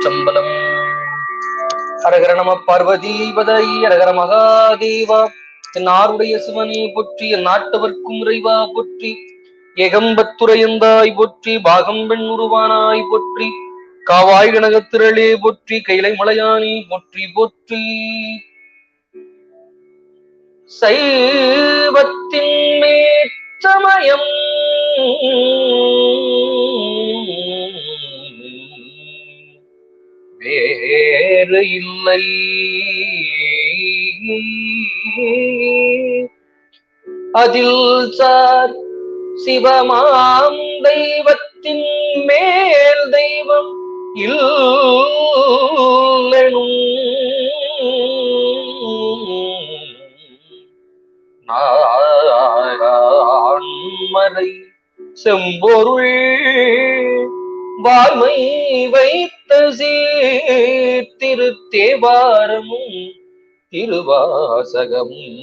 திருச்சிற்றம்பலம். ஹரஹர நம பார்வதீபதை ஹரஹர மகாதேவா. என் ஆருடைய சிவனே போற்றி, என் நாட்டவர்க்கும் இறைவா போற்றி, ஏகம்பத்துரையந்தாய் போற்றி, பாகம் பெண் உருவானாய் போற்றி, காவாய் கனகத்திரளே போற்றி, கைலை மலையானி போற்றி போற்றி. சைவத்தின் மேற்றமயம் வேறு இல்லை, அதில் சார் சிவமாம் தெய்வத்தின் மேல் தெய்வம் இல்லெனும் நான்மறை செம்பொருள் வாய்மை வைத்த சீர்திருத்தேவாரமும் திருவாசகமும்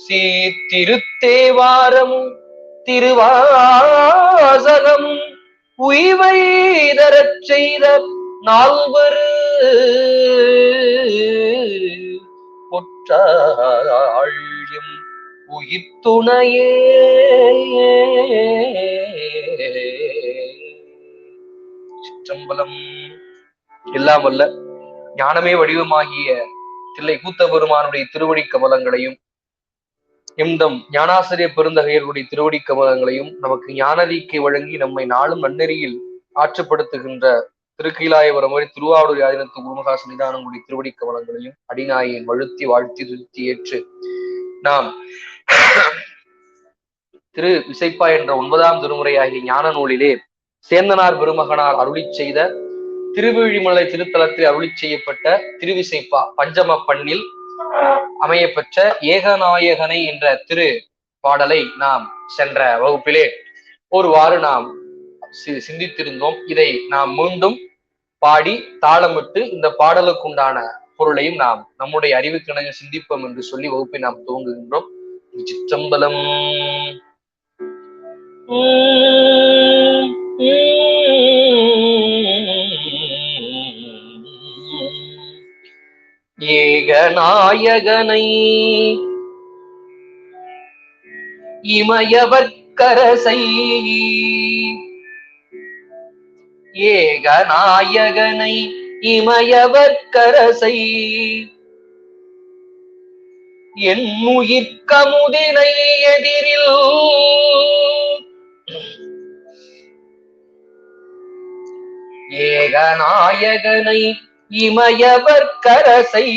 சீர்திருத்தேவாரமும் திருவாசகமும் உய்வை தரச் செய்த நால்வரு பொற்றாழியும் உயிர் துணையே. சிற்றம்பலம். எல்லாம் வல்ல ஞானமே வடிவமாகிய தில்லை கூத்த பெருமானுடைய திருவடி கமலங்களையும் எம்தம் ஞானாசிரிய பெருந்தகையருடைய திருவடி கமலங்களையும் நமக்கு ஞானதீக்கை வழங்கி நம்மை நாளும் நன்னெறியில் ஆற்றுப்படுத்துகின்ற திருக்கீலாயவரமுறை திருவாவூர் ஆதீனத்து குருமகா சன்னிதானங்களுடைய திருவடி கமலங்களையும் அடிநாயின் வழுத்தி வாழ்த்தி திருத்தி ஏற்று நாம் திரு விசைப்பா என்ற 9ஆம் திருமுறையாகிய ஞான நூலிலே சேந்தனார் பெருமகனார் அருளி செய்த திருவிழிமலை திருத்தலத்தில் அருளி செய்யப்பட்ட திருவிசைப்பா பஞ்சம பண்ணில் அமையப்பெற்ற ஏகநாயகனை என்ற திரு பாடலை நாம் சென்ற வகுப்பிலே ஒருவாறு நாம் சிந்தித்திருந்தோம். இதை நாம் மீண்டும் பாடி தாளமிட்டு இந்த பாடலுக்குண்டான பொருளையும் நாம் நம்முடைய அறிவுக்கிணங்க சிந்திப்போம் என்று சொல்லி வகுப்பை நாம் துவங்குகின்றோம். சிற்றம்பலம். ஏகநாயகனை இமயவர்க்கரசை, ஏகநாயகனை இமயவர்க்கரசை என் உயிர்க்கமுதினை எதிரில் ஏகநாயகனை இமயவர்க்கரசை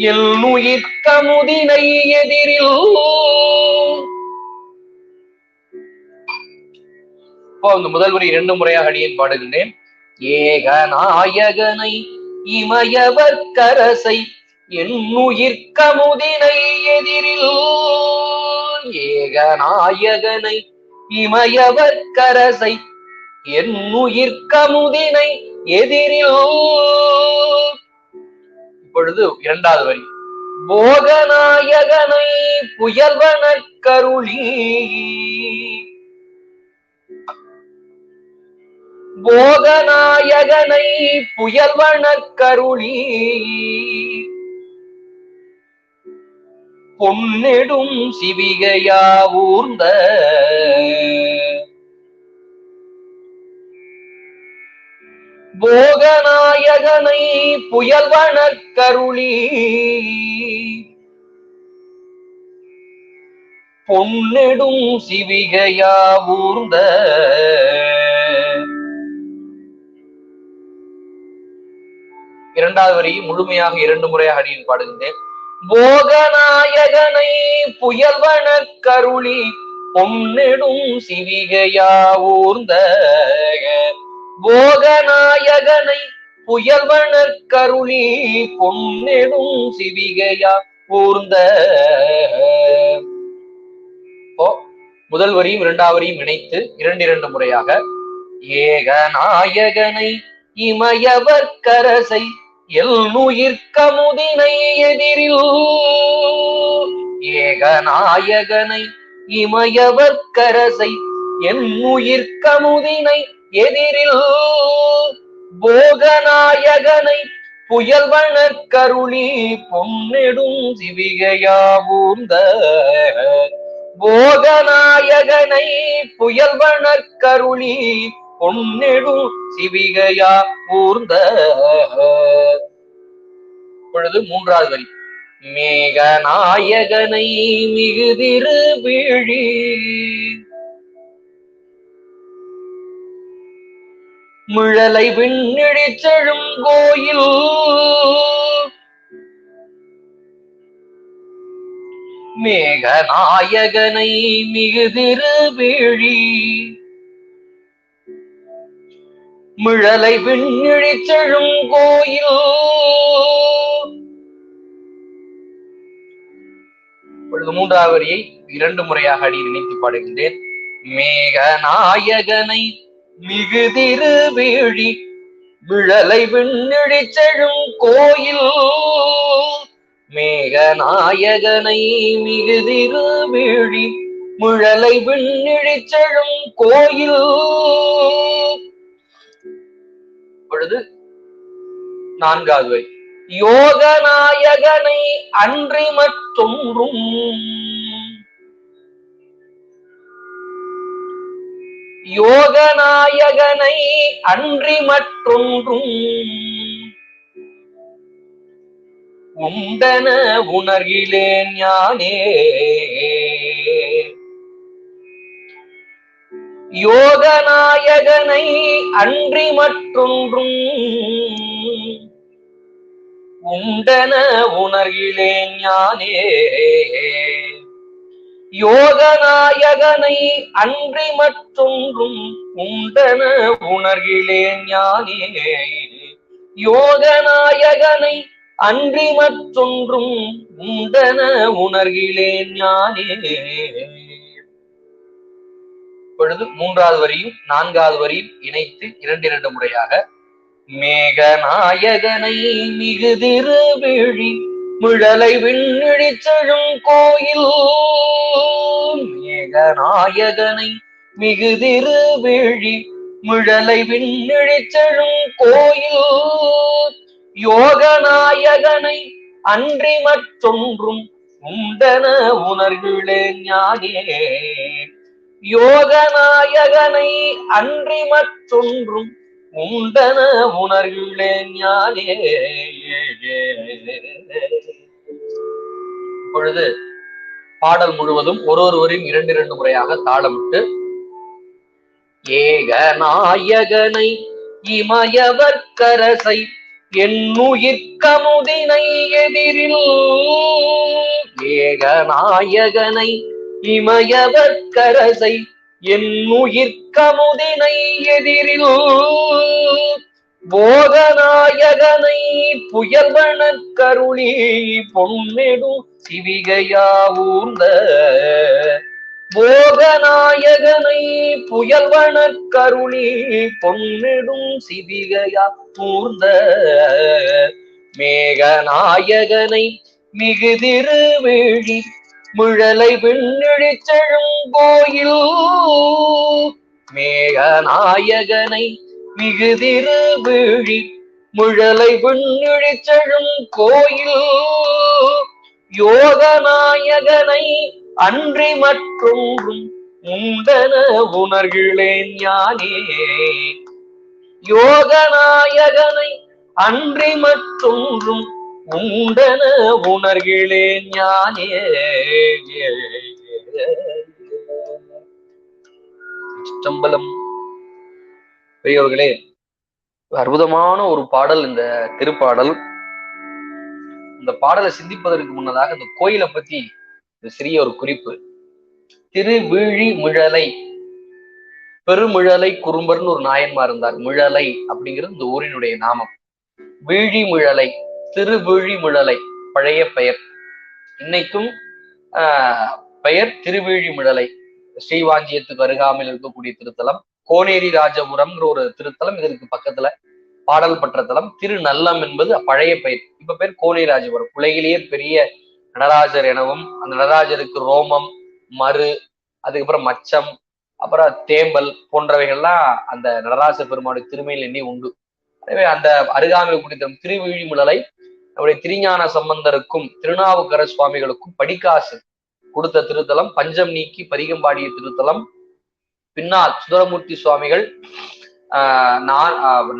என் உயிர்க்கமுதினை எதிரில். இப்போ இந்த முதல் வரி 2 முறையாக அடியேன் பாடுகின்றேன். ஏகநாயகனை இமயவர்க்கரசை என் உயிர்க்கமுதினை எதிரில், ஏகநாயகனை இமயவர்க்கரசை என் உயிர்க்கமுதினை எதிரில். இப்பொழுது 2வது வரி. போகநாயகனை புயல்வன கருளி, போகநாயகனை புயல்வன கருளி பொன்னெடும் சிவிகையா ஊர்ந்த போகநாயகனை புயல்வன கருளி பொன்னெடும் சிவிகையா ஊர்ந்த. 2வது வரியை முழுமையாக 2 முறையாக அடியில் பாடுகின்றேன். போகநாயகனை புயல்வன கருளி பொன்னெடும் சிவிகையா ஊர்ந்த, போகநாயகனை புயல்வன கருளி பொன்னெடும் சிவிகையா ஊர்ந்த. முதல் வரியும் 2வது வரியும் இணைத்து 2 முறையாக. ஏகநாயகனை இமயவர்க்கரசை எல் உயிர்க்கமுதினை எதிரில், ஏகநாயகனை இமயவர்க்கரசை என் உயிர்க்கமுதினை எதிரில் போகநாயகனை புயல்வனர் கருளி பொன்னெடும் சிவிகையாவூர்ந்த போகநாயகனை புயல்வனர் கருளி பொன்னெடும் சிவிகையா ஊர்ந்த. இப்பொழுது மூன்றாவது வரி. மேகநாயகனை மிகுதிரு வீழி முழலை விண்ணிழிச் செழும் கோயில் மேகநாயகனை மிகுதிரு வீழி முழலை விண்ணிழிச் செழும் கோயில். இப்பொழுது மூன்றாவது வரியை 2 முறையாக அடி நினைத்து பாடுகின்றேன். மேகநாயகனை மிகுதிரு வீழி விழலை விண்ணிழிச் செழும் கோயில் மேகநாயகனை மிகுதிரு வீழி முழலை விண்ணிழிச் செழும் கோயில். இப்பொழுது 4வது வரி. யோகநாயகனை அன்றி மற்றொன்றும் யோகநாயகனை அன்றி மற்றொன்றும் உண்டன உணர்கிலேன் ஞானே. யோகநாயகனை அன்றி மற்றொன்றும் உண்டன உணர்கிலேன் ஞானே. யோகநாயகனை அன்றி மற்றொன்றும் உண்டன உணர்கிலேன் ஞானே. யோகநாயகனை அன்றி மற்றொன்றும் உண்டன உணர்கிலேன் ஞானே. இப்பொழுது 3வது வரியும் 4வது வரியும் இணைத்து 2 முறையாக. மேகநாயகனை மிகுதிரு வீழி முழலை விண்ணிழிச் செழும் கோயில் மேகநாயகனை மிகுதிரு வீழி முழலை விண்ணிழிச் செழும் கோயில். யோகநாயகனை அன்றி மற்றொன்றும் உண்டன உணர்கிலேன் ஞானே. யோகநாயகனை அன்றி மற்றொன்றும் உண்டன உணர்கிலேன் ஞானே. இப்பொழுது பாடல் முழுவதும் ஒருவரையும் 2 முறையாக தாளமிட்டு. ஏகநாயகனை இமயவர்க்கரசை என்னுயிர்க்கமுதினை எதிரில் ஏகநாயகனை இமயவர்க்கரசை என்னுயிர்க்கமுதினை எதிரில் போகநாயகனை புயல்வனர் கருளி பொன்னெடும் சிவிகையாவூர்ந்த போகநாயகனை புயல்வனர் கருளி பொன்னெடும் சிவிகையா ஊர்ந்த மேகநாயகனை மிகுதிரு வீழி முழலை விண்ணிழிச் செழும் கோயில் மேகநாயகனை மிகுதிரு வீழி முழலை விண்ணிழிச் செழும் கோயில். யோகநாயகனை அன்றி மற்றொன்றும் உண்டன உணர்கிலேன் ஞானே. யோகநாயகனை அன்றி மற்றொன்றும் உண்டன உணர்கிலேன் ஞானே. சிற்றம்பலம். பெரியவர்களே, அற்புதமான ஒரு பாடல் இந்த திருப்பாடல். இந்த பாடலை சிந்திப்பதற்கு முன்னதாக இந்த கோயிலை பத்தி சிறிய ஒரு குறிப்பு. திருவிழிமிழலை பெருமிழலை குறும்பர்னு ஒரு நாயன்மார் இருந்தார். மிழலை அப்படிங்கிறது இந்த ஊரினுடைய நாமம். வீழிமிழலை, திருவிழிமிழலை பழைய பெயர். இன்னைக்கும் பெயர் திருவிழிமிழலை. ஸ்ரீவாஞ்சியத்துக்கு அருகாமையில் இருக்கக்கூடிய திருத்தலம். கோனேரி ராஜபுரம்ங்கிற ஒரு திருத்தலம் இதற்கு பக்கத்துல பாடல் பற்ற தலம். திருநல்லம் என்பது பழைய பெயர். இப்ப பேர் கோனேரி ராஜபுரம். உலகிலேயே பெரிய நடராஜர் எனவும் அந்த நடராஜருக்கு ரோமம், மறு, அதுக்கப்புறம் மச்சம், அப்புறம் தேம்பல் போன்றவைகள்லாம் அந்த நடராச பெருமானுடைய திருமையில் எண்ணி உண்டு. எனவே அந்த அருகாமையில் குறித்த திருவிழிமுழலை நம்முடைய திருஞான சம்பந்தருக்கும் திருநாவுக்கர சுவாமிகளுக்கும் படிக்காசு கொடுத்த திருத்தலம், பஞ்சம் நீக்கி பதிகம் பாடிய திருத்தலம். பின்னால் சுந்தரமூர்த்தி சுவாமிகள்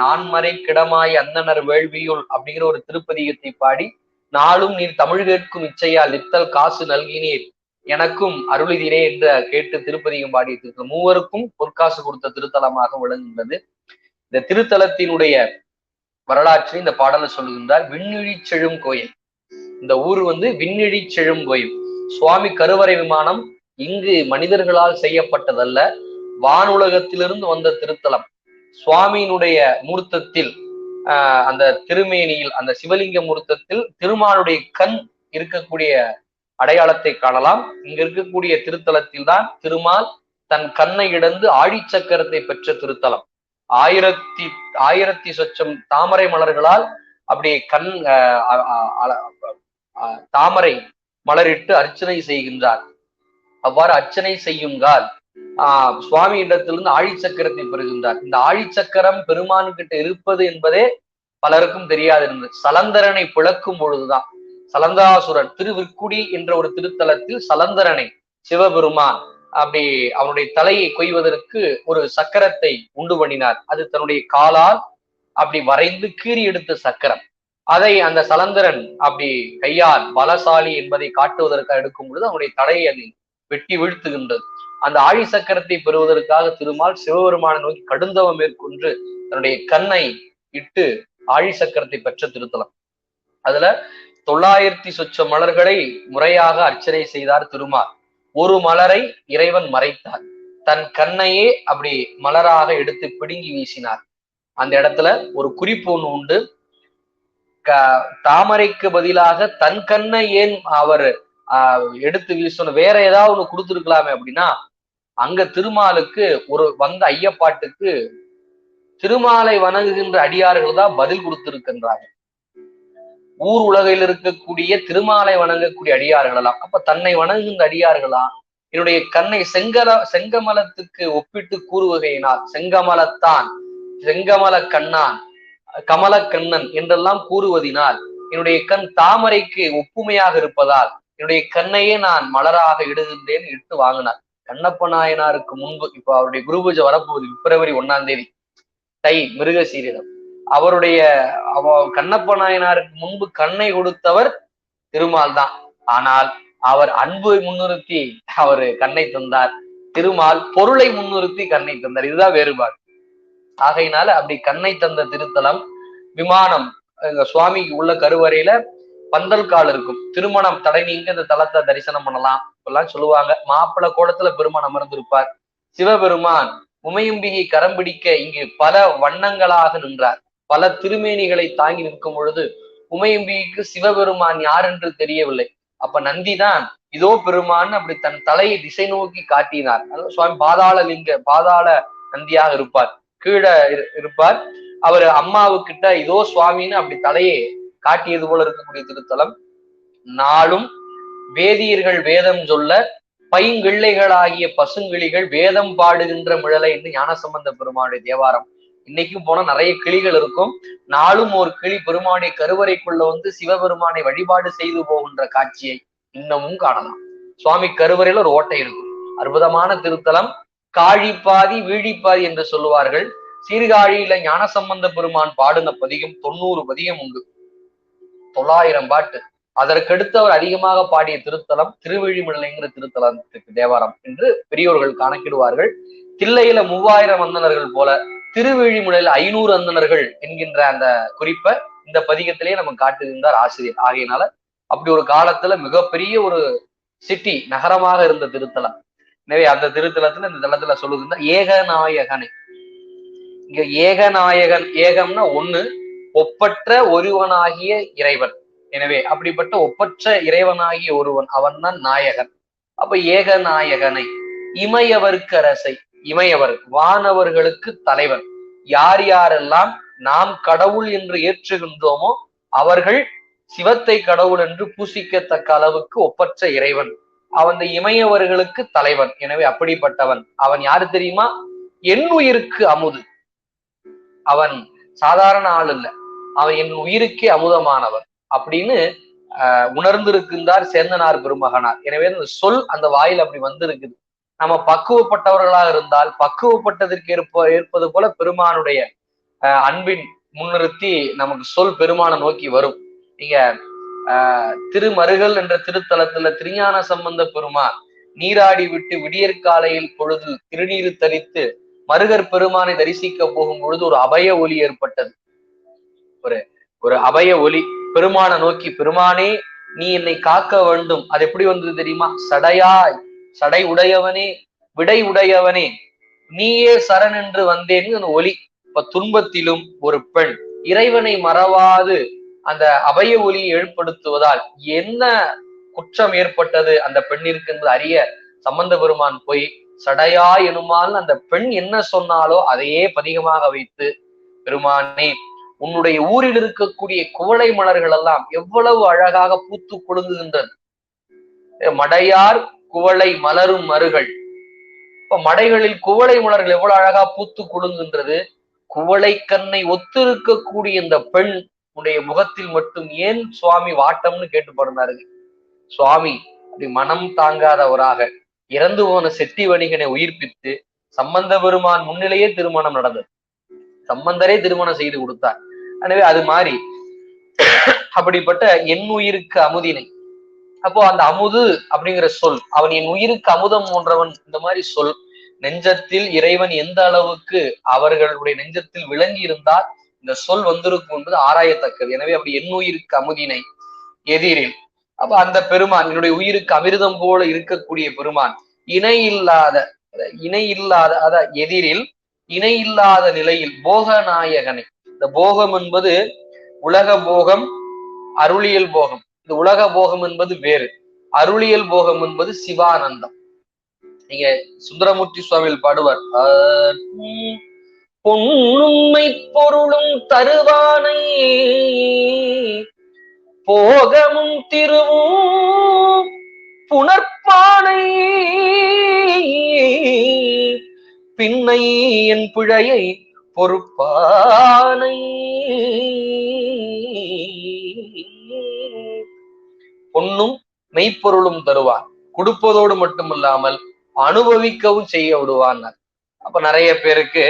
நான்மறை கிடமாய் அந்தனர் வேள்வியுள் அப்படிங்கிற ஒரு திருப்பதிகத்தை பாடி, நாளும் நீர் தமிழ் கேட்கும் இச்சையால் நித்தல் காசு நல்கினீர் எனக்கும் அருளிதிரே என்று கேட்டு திருப்பதிகம் பாடிய திருத்தலம் மூவருக்கும் பொற்காசு கொடுத்த திருத்தலமாக விளங்குகிறது. இந்த திருத்தலத்தினுடைய வரலாற்றை இந்த பாடலை சொல்லுகின்றார். விண்ணிழி செழும் கோயில், இந்த ஊர் விண்ணிழி செழும் கோயில். சுவாமி கருவறை விமானம் இங்கு மனிதர்களால் செய்யப்பட்டதல்ல, வானுலகத்திலிருந்து வந்த திருத்தலம். சுவாமியினுடைய மூர்த்தத்தில் அந்த திருமேனியில் அந்த சிவலிங்க மூர்த்தத்தில் திருமாலுடைய கண் இருக்கக்கூடிய அடையாளத்தை காணலாம். இங்க இருக்கக்கூடிய திருத்தலத்தில் தான் திருமால் தன் கண்ணை இடந்து ஆழிச்சக்கரத்தை பெற்ற திருத்தலம். ஆயிரத்தி சொச்சம் தாமரை மலர்களால் அப்படி தாமரை மலரிட்டு அர்ச்சனை செய்கின்றார். அவ்வாறு அர்ச்சனை செய்யுங்கால் சுவாமி இடத்திலிருந்து ஆழிச்சக்கரத்தை பெறுகின்றார். இந்த ஆழிச்சக்கரம் பெருமான் கிட்ட இருப்பது என்பதே பலருக்கும் தெரியாது இருந்தது. சலந்தரனை பிளக்கும் பொழுதுதான், சலந்தாசுரன் திருவிற்குடி என்ற ஒரு திருத்தலத்தில் சலந்தரனை சிவபெருமான் அப்படி அவனுடைய தலையை கொய்வதற்கு ஒரு சக்கரத்தை உண்டு பண்ணினார். அது தன்னுடைய காலால் அப்படி வரைந்து கீறி எடுத்த சக்கரம். அதை அந்த சலந்தரன் அப்படி கையால் பலசாலி என்பதை காட்டுவதற்காக எடுக்கும் பொழுது அவனுடைய தலையை அதில் வெட்டி வீழ்த்துகின்றது. அந்த ஆழி சக்கரத்தை பெறுவதற்காக திருமால் சிவபெருமானை நோக்கி கடுந்தவம் மேற்கொண்டு தன்னுடைய கண்ணை இட்டு ஆழி சக்கரத்தை பெற்ற திருத்தலம். அதுல 900 சொச்சம் மலர்களை முறையாக அர்ச்சனை செய்தார் திருமால். ஒரு மலரை இறைவன் மறைத்தார், தன் கண்ணையே அப்படி மலராக எடுத்து பிடுங்கி வீசினார். அந்த இடத்துல ஒரு குறிப்பு ஒண்ணு உண்டு. தாமரைக்கு பதிலாக தன் கண்ணை ஏன் அவர் எடுத்து வீசணும், வேற ஏதாவது ஒண்ணு கொடுத்துருக்கலாமே அப்படின்னா, அங்க திருமாலுக்கு ஒரு வந்த ஐயப்பாட்டுக்கு திருமாலை வணங்குகின்ற அடியார்கள் தான் பதில் கொடுத்திருக்கின்றாங்க. ஊர் உலகில் இருக்கக்கூடிய திருமாலை வணங்கக்கூடிய அடியார்களாம். அப்ப தன்னை வணங்குகின்ற அடியார்களாம் என்னுடைய கண்ணை செங்கமலத்துக்கு ஒப்பிட்டு கூறுவகையினால், செங்கமலத்தான், செங்கமல கண்ணான், கமலக்கண்ணன் என்றெல்லாம் கூறுவதினால் என்னுடைய கண் தாமரைக்கு ஒப்புமையாக இருப்பதால் என்னுடைய கண்ணையே நான் மலராக இடுகின்றேன் இட்டு வாங்கினார். கண்ணப்ப நாயனாருக்கு முன்பு, இப்போ அவருடைய குரு பூஜை வரப்போகுது பிப்ரவரி 1ஆம் தேதி, தை மிருகசீரிடம். அவருடைய கண்ணப்ப நாயனாருக்கு முன்பு கண்ணை கொடுத்தவர் திருமால் தான். ஆனால் அவர் அன்பை முன்னிறுத்தி அவர் கண்ணை தந்தார், திருமால் பொருளை முன்னிறுத்தி கண்ணை தந்தார். இதுதான் வேறுபாடு. ஆகையினால அப்படி கண்ணை தந்த திருத்தலம். விமானம் சுவாமிக்கு உள்ள கருவறையில பந்தல் கால் இருக்கும். திருமணம் தடை நீங்க இந்த தலத்தை தரிசனம் பண்ணலாம் இப்பெல்லாம் சொல்லுவாங்க. மாப்பிள்ளை கோலத்துல பெருமான் அமர்ந்திருப்பார். சிவபெருமான் உமையம்பிகை கரம் பிடிக்க இங்கு பல வண்ணங்களாக நின்றார். பல திருமேனிகளை தாங்கி நிற்கும் பொழுது உமையம்பிகைக்கு சிவபெருமான் யார் என்று தெரியவில்லை. அப்ப நந்திதான் இதோ பெருமான் அப்படி தன் தலையை திசை நோக்கி காட்டினார். அதாவது சுவாமி பாதாள நந்தியாக இருப்பார், கீழே இருப்பார். அவர் அம்மாவுக்கிட்ட இதோ சுவாமின்னு அப்படி தலையை காட்டியது போல இருக்கக்கூடிய திருத்தலம். நாளும் வேதியர்கள் வேதம் சொல்ல பைங்கிள்ளைகளாகிய பசுங்கிளிகள் வேதம் பாடுகின்ற மிழலை என்று ஞானசம்பந்த பெருமானுடைய தேவாரம். இன்னைக்கும் போனா நிறைய கிளிகள் இருக்கும். நாளும் ஒரு கிளி பெருமானுடைய கருவறைக்குள்ள சிவபெருமானை வழிபாடு செய்து போகின்ற காட்சியை இன்னமும் காணலாம். சுவாமி கருவறையில ஒரு ஓட்டை இருக்கும். அற்புதமான திருத்தலம். காழிப்பாதி வீழிப்பாதி என்று சொல்லுவார்கள். சீர்காழியில ஞானசம்பந்த பெருமான் பாடின பதிகம் 90 பதிகம் உண்டு, 900 பாட்டு. அதற்கடுத்து அவர் அதிகமாக பாடிய திருத்தலம் திருவிழிமிழலைங்கிற திருத்தலத்துக்கு தேவாரம் என்று பெரியோர்கள் கணக்கிடுவார்கள். தில்லையில 3000 அந்தணர்கள் போல திருவிழிமிழலையில் 500 அந்தணர்கள் என்கின்ற அந்த குறிப்பை இந்த பதிகத்திலேயே நம்ம காட்டுகின்றார் ஆசிரியர். ஆகையினால அப்படி ஒரு காலத்துல மிகப்பெரிய ஒரு சிட்டி நகரமாக இருந்த திருத்தலம். எனவே அந்த திருத்தலத்துல இந்த தலத்துல சொல்லுதுன்னா ஏகநாயகனை. இங்க ஏகநாயகன், ஏகம்னா ஒண்ணு, ஒப்பற்ற ஒருவனாகிய இறைவன். எனவே அப்படிப்பட்ட ஒப்பற்ற இறைவனாகிய ஒருவன், அவன் தான் நாயகன். அப்ப ஏகநாயகனை இமையவருக்கு அரசை, இமையவர் வானவர்களுக்கு தலைவன். யார் யாரெல்லாம் நாம் கடவுள் என்று ஏற்றுகின்றோமோ அவர்கள் சிவத்தை கடவுள் என்று பூசிக்கத்தக்க அளவுக்கு ஒப்பற்ற இறைவன் அவன் இமையவர்களுக்கு தலைவன். எனவே அப்படிப்பட்டவன் அவன் யாரு தெரியுமா? என் உயிருக்கு அமுது. அவன் சாதாரண ஆள் இல்ல, அவன் என் உயிருக்கே அமுதமானவன் அப்படின்னு உணர்ந்திருக்கின்றார் சேந்தனார் பெருமகனார். எனவே அந்த சொல் அந்த வாயில் அப்படி வந்திருக்குது. நம்ம பக்குவப்பட்டவர்களாக இருந்தால் பக்குவப்பட்டதற்கு ஏற்பது போல பெருமானுடைய அன்பின் முன்னிறுத்தி நமக்கு சொல் பெருமான நோக்கி வரும். நீங்க திருமருகல் என்ற திருத்தலத்துல திருஞான சம்பந்த பெருமான் நீராடி விட்டு விடியற்காலையில் பொழுது திருநீரு தரித்து மருகர் பெருமானை தரிசிக்க போகும் பொழுது ஒரு அபய ஒலி ஏற்பட்டது. ஒரு அபய ஒலி பெருமான நோக்கி, பெருமானே நீ என்னை காக்க வேண்டும். அது எப்படி வந்தது தெரியுமா? சடையாய், சடை உடையவனே, விடை உடையவனே, நீயே சரண் என்று வந்தேன்னு அந்த ஒலி. இப்ப துன்பத்திலும் ஒரு பெண் இறைவனை மறவாது அந்த அபய ஒலியை ஏற்படுத்துவதால் என்ன குற்றம் ஏற்பட்டது அந்த பெண்ணிற்கு என்பது அறிய சம்பந்த பெருமான் போய் சடையா எனுமால் அந்த பெண் என்ன சொன்னாலோ அதையே பதிகமாக வைத்து, பெருமானே உன்னுடைய ஊரில் இருக்கக்கூடிய குவளை மலர்கள் எல்லாம் எவ்வளவு அழகாக பூத்து குலுங்குகின்றது. மடையார் குவளை மலரும் மருகள். இப்ப மடைகளில் குவளை மலர்கள் எவ்வளவு அழகா பூத்து குலுங்குகின்றது. குவளை கண்ணை ஒத்திருக்கக்கூடிய இந்த பெண் உடைய முகத்தில் மட்டும் ஏன் சுவாமி வாட்டம்னு கேட்டு பாருந்தாருங்க. சுவாமி அப்படி மனம் தாங்காதவராக இறந்து போன செட்டி வணிகனை உயிர்ப்பித்து சம்பந்த பெருமான் முன்னிலேயே திருமணம் நடந்தது. சம்பந்தரே திருமணம் செய்து கொடுத்தார். எனவே அது மாதிரி அப்படிப்பட்ட என் உயிருக்கு அமுதினை. அப்போ அந்த அமுது அப்படிங்கிற சொல், அவன் என் உயிருக்கு அமுதம் போன்றவன், இந்த மாதிரி சொல் நெஞ்சத்தில் இறைவன் எந்த அளவுக்கு அவர்களுடைய நெஞ்சத்தில் விளங்கி இருந்தால் இந்த சொல் வந்திருக்கும் என்பது ஆராயத்தக்கது. எனவே அப்படி என் உயிருக்கு அமுதினை எதிரில், அப்ப அந்த பெருமான் என்னுடைய உயிருக்கு அமிர்தம் போல இருக்கக்கூடிய பெருமான் இணை இல்லாத அத எதிரில் இணை இல்லாத நிலையில் போகநாயகனை. இந்த போகம் என்பது உலக போகம், அருளியல் போகம். இந்த உலக போகம் என்பது வேறு, அருளியல் போகம் என்பது சிவானந்தம். நீங்க சுந்தரமூர்த்தி சுவாமியில் பாடுவார், பொன்னுண்மை பொருளும் தருவானை போகமும் திருவும் புனர்ப்பானை பின்னை என் பிழையை பொறுப்பானை. பொன்னும் மெய்ப்பொருளும் தருவான், கொடுப்பதோடு மட்டுமில்லாமல் அனுபவிக்கவும் செய்ய விடுவான். அப்ப நிறைய பேருக்கு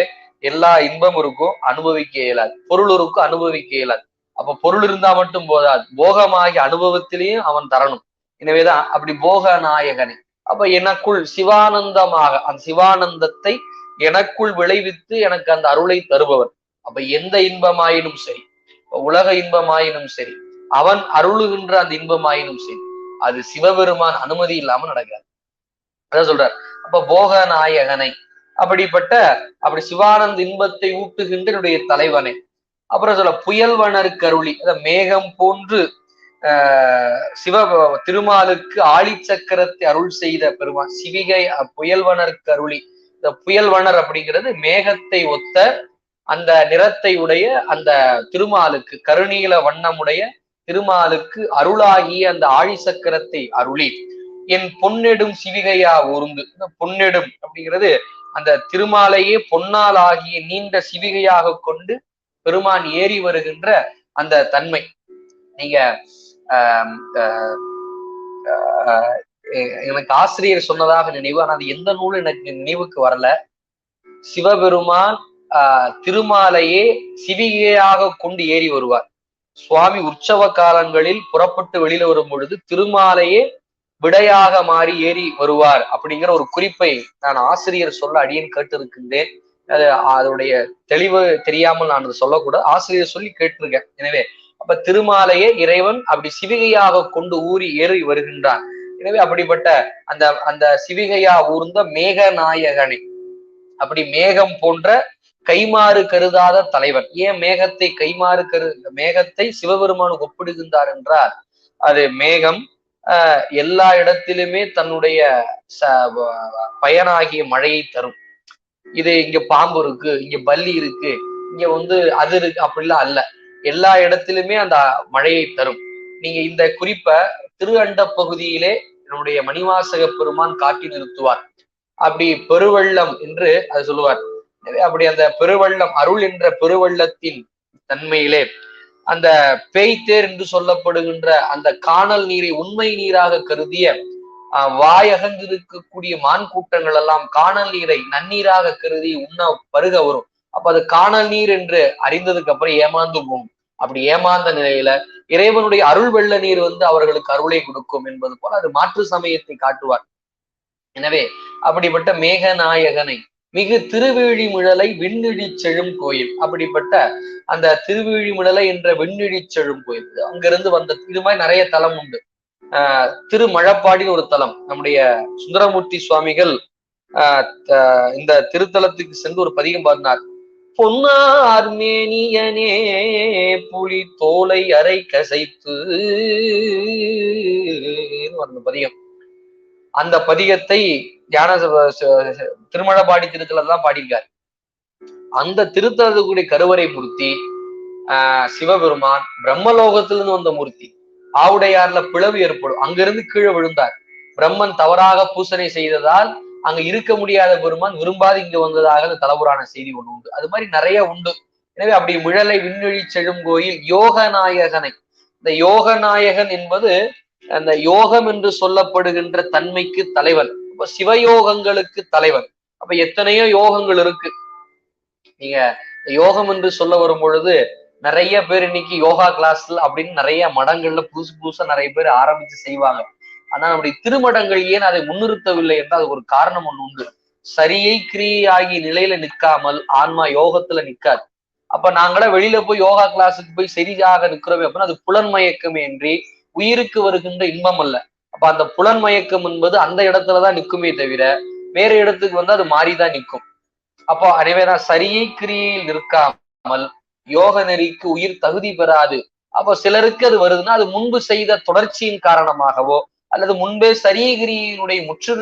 எல்லா இன்பம் இருக்கும், அனுபவிக்க இயலாது. பொருள் இருக்கும், அனுபவிக்க இயலாது. அப்ப பொருள் இருந்தா மட்டும் போதாது, போகமாகிய அனுபவத்திலையும் அவன் தரணும். எனவேதான் அப்படி போக நாயகனை. அப்ப எனக்குள் சிவானந்தமாக அந்த சிவானந்தத்தை எனக்குள் விளைவித்து எனக்கு அந்த அருளை தருபவன். அப்ப எந்த இன்பமாயினும் சரி, உலக இன்பமாயினும் சரி, அவன் அருளுகின்ற அந்த இன்பமாயினும் சரி, அது சிவபெருமான் அனுமதி இல்லாம நடக்காது. அதான் சொல்றார். அப்ப போக நாயகனை, அப்படிப்பட்ட அப்படி சிவானந்த இன்பத்தை ஊட்டுகின்ற என்னுடைய தலைவனை. அப்புறம் சொல்ல புயல்வனர் கருளி, மேகம் போன்று சிவ திருமாலுக்கு ஆழி சக்கரத்தை அருள் செய்த பெருமான் சிவிகை புயல்வனர் கருளி. இந்த புயல்வனர் அப்படிங்கிறது மேகத்தை ஒத்த அந்த நிறத்தை உடைய அந்த திருமாலுக்கு, கருநீல வண்ணமுடைய திருமாலுக்கு அருளாகிய அந்த ஆழி சக்கரத்தை அருளி என் பொன்னெடும் சிவிகையா ஊர்ந்து. இந்த பொன்னெடும் அப்படிங்கிறது அந்த திருமாலையே பொன்னால் ஆகிய நீண்ட சிவிகையாக கொண்டு பெருமான் ஏறி வருகின்ற அந்த தன்மை. நீங்க எனக்கு ஆசிரியர் சொன்னதாக நினைவு, ஆனா அது எந்த நூலும் எனக்கு நினைவுக்கு வரல. சிவபெருமான் திருமாலையே சிவிகையாக கொண்டு ஏறி வருவார். சுவாமி உற்சவ காலங்களில் புறப்பட்டு வெளியில வரும் பொழுது திருமாலையே விடையாக மாறி ஏறி வருவார் அப்படிங்கிற ஒரு குறிப்பை நான் ஆசிரியர் சொல்ல அடியேன் கேட்டு இருக்கின்றேன். அதோடைய தெளிவு தெரியாமல் நான் அதை சொல்லக்கூடாது, ஆசிரியர் சொல்லி கேட்டிருக்கேன். எனவே அப்ப திருமாலையே இறைவன் அப்படி சிவிகையாக கொண்டு ஊறி ஏறி வருகின்றான். எனவே அப்படிப்பட்ட அந்த அந்த சிவிகையா ஊர்ந்த மேக நாயகனை, அப்படி மேகம் போன்ற கைமாறு கருதாத தலைவன். ஏன் மேகத்தை கைமாறு மேகத்தை சிவபெருமானுக்கு ஒப்பிடுகின்றார் என்றால், அது மேகம் எல்லா இடத்திலுமே தன்னுடைய பயனாகிய மழையை தரும். இது இங்க பாம்பு இருக்கு, இங்க பல்லி இருக்கு, இங்க அது இருக்கு அப்படிலாம் அல்ல, எல்லா இடத்திலுமே அந்த மழையை தரும். நீங்க இந்த குறிப்பை திரு அண்ட பகுதியிலே என்னுடைய மணிவாசக பெருமான் காட்டி நிறுத்துவார். அப்படி பெருவெள்ளம் என்று அது சொல்லுவார். அப்படி அந்த பெருவெள்ளம், அருள் என்ற பெருவெள்ளத்தின் தன்மையிலே அந்த பேய்த்தேர் என்று சொல்லப்படுகின்ற அந்த காணல் நீரை உண்மை நீராக கருதிய வாயகந்திருக்கக்கூடிய மான் கூட்டங்கள் எல்லாம் காணல் நீரை நன்னீராக கருதி உண்ண பருக வரும். அப்ப அது காணல் நீர் என்று அறிந்ததுக்கு அப்புறம் ஏமாந்து போகும். அப்படி ஏமாந்த நிலையில இறைவனுடைய அருள் வெள்ள நீர் அவர்களுக்கு அருளை கொடுக்கும் என்பது போல அது மாற்று சமயத்தை காட்டுவார். எனவே அப்படிப்பட்ட மேகநாயகனை மிகு திருவேழிமிழலை விண்ணிழி செழும் கோயில், அப்படிப்பட்ட அந்த திருவேழிமிழலை என்ற விண்ணிழி செழும் கோயில், அங்கிருந்து வந்த இது மாதிரி நிறைய தலம் உண்டு. திருமழப்பாடின்னு ஒரு தலம், நம்முடைய சுந்தரமூர்த்தி சுவாமிகள் இந்த திருத்தலத்துக்கு சென்று ஒரு பதிகம் பாடினார். பொன்னார் மேனியனே புலி தோலை அரை கசைத்து அந்த பதிகம். அந்த பதிகத்தை ஞான திருமழபாடி திருத்தலத்துல தான் பாடியிருக்கார். அந்த திருத்தலத்துக்குரிய கருவறை மூர்த்தி சிவபெருமான் பிரம்மலோகத்திலிருந்து வந்த மூர்த்தி. ஆவுடையார்ல பிளவு ஏற்படும், அங்கிருந்து கீழே விழுந்தார். பிரம்மன் தவறாக பூசனை செய்ததால் அங்க இருக்க முடியாத பெருமான் விரும்பாது இங்க வந்ததாக அந்த தலபுராண செய்தி ஒண்ணு உண்டு. அது மாதிரி நிறைய உண்டு. எனவே அப்படி மிழலை விண்வெளி செழும் கோயில் யோகநாயகனை, இந்த யோகநாயகன் என்பது அந்த யோகம் என்று சொல்லப்படுகின்ற தன்மைக்கு தலைவன். அப்ப சிவயோகங்களுக்கு தலைவன். அப்ப எத்தனையோ யோகங்கள் இருக்கு. நீங்க யோகம் என்று சொல்ல வரும் பொழுது நிறைய பேர் இன்னைக்கு யோகா கிளாஸ்ல அப்படின்னு நிறைய மடங்கள்ல புதுசு புதுசா நிறைய பேர் ஆரம்பிச்சு செய்வாங்க. ஆனா நம்முடைய திருமடங்கள் ஏன் அதை முன்னிறுத்தவில்லை என்றால் அது ஒரு காரணம் ஒண்ணு உண்டு. சரியை கிரியை ஆகிய நிலையில நிற்காமல் ஆன்மா யோகத்துல நிற்காது. அப்ப நாங்கள வெளியில போய் யோகா கிளாஸுக்கு போய் சரியாக நிற்கிறோமே அப்படின்னா அது புலன்மயக்கமே இன்றி உயிருக்கு வருகின்ற இன்பம் அல்ல. அப்ப அந்த புலன்மயக்கம் என்பது அந்த இடத்துலதான் நிற்குமே தவிர வேற இடத்துக்கு அது மாறிதான் நிற்கும். அப்போ அனைவதான் சரியை கிரியையில் நிற்காமல் யோக நெறிக்கு உயிர் தகுதி பெறாது. அப்போ சிலருக்கு அது வருதுன்னா அது முன்பு செய்த தொடர்ச்சியின் காரணமாகவோ அல்லது முன்பே சரியகிரியினுடைய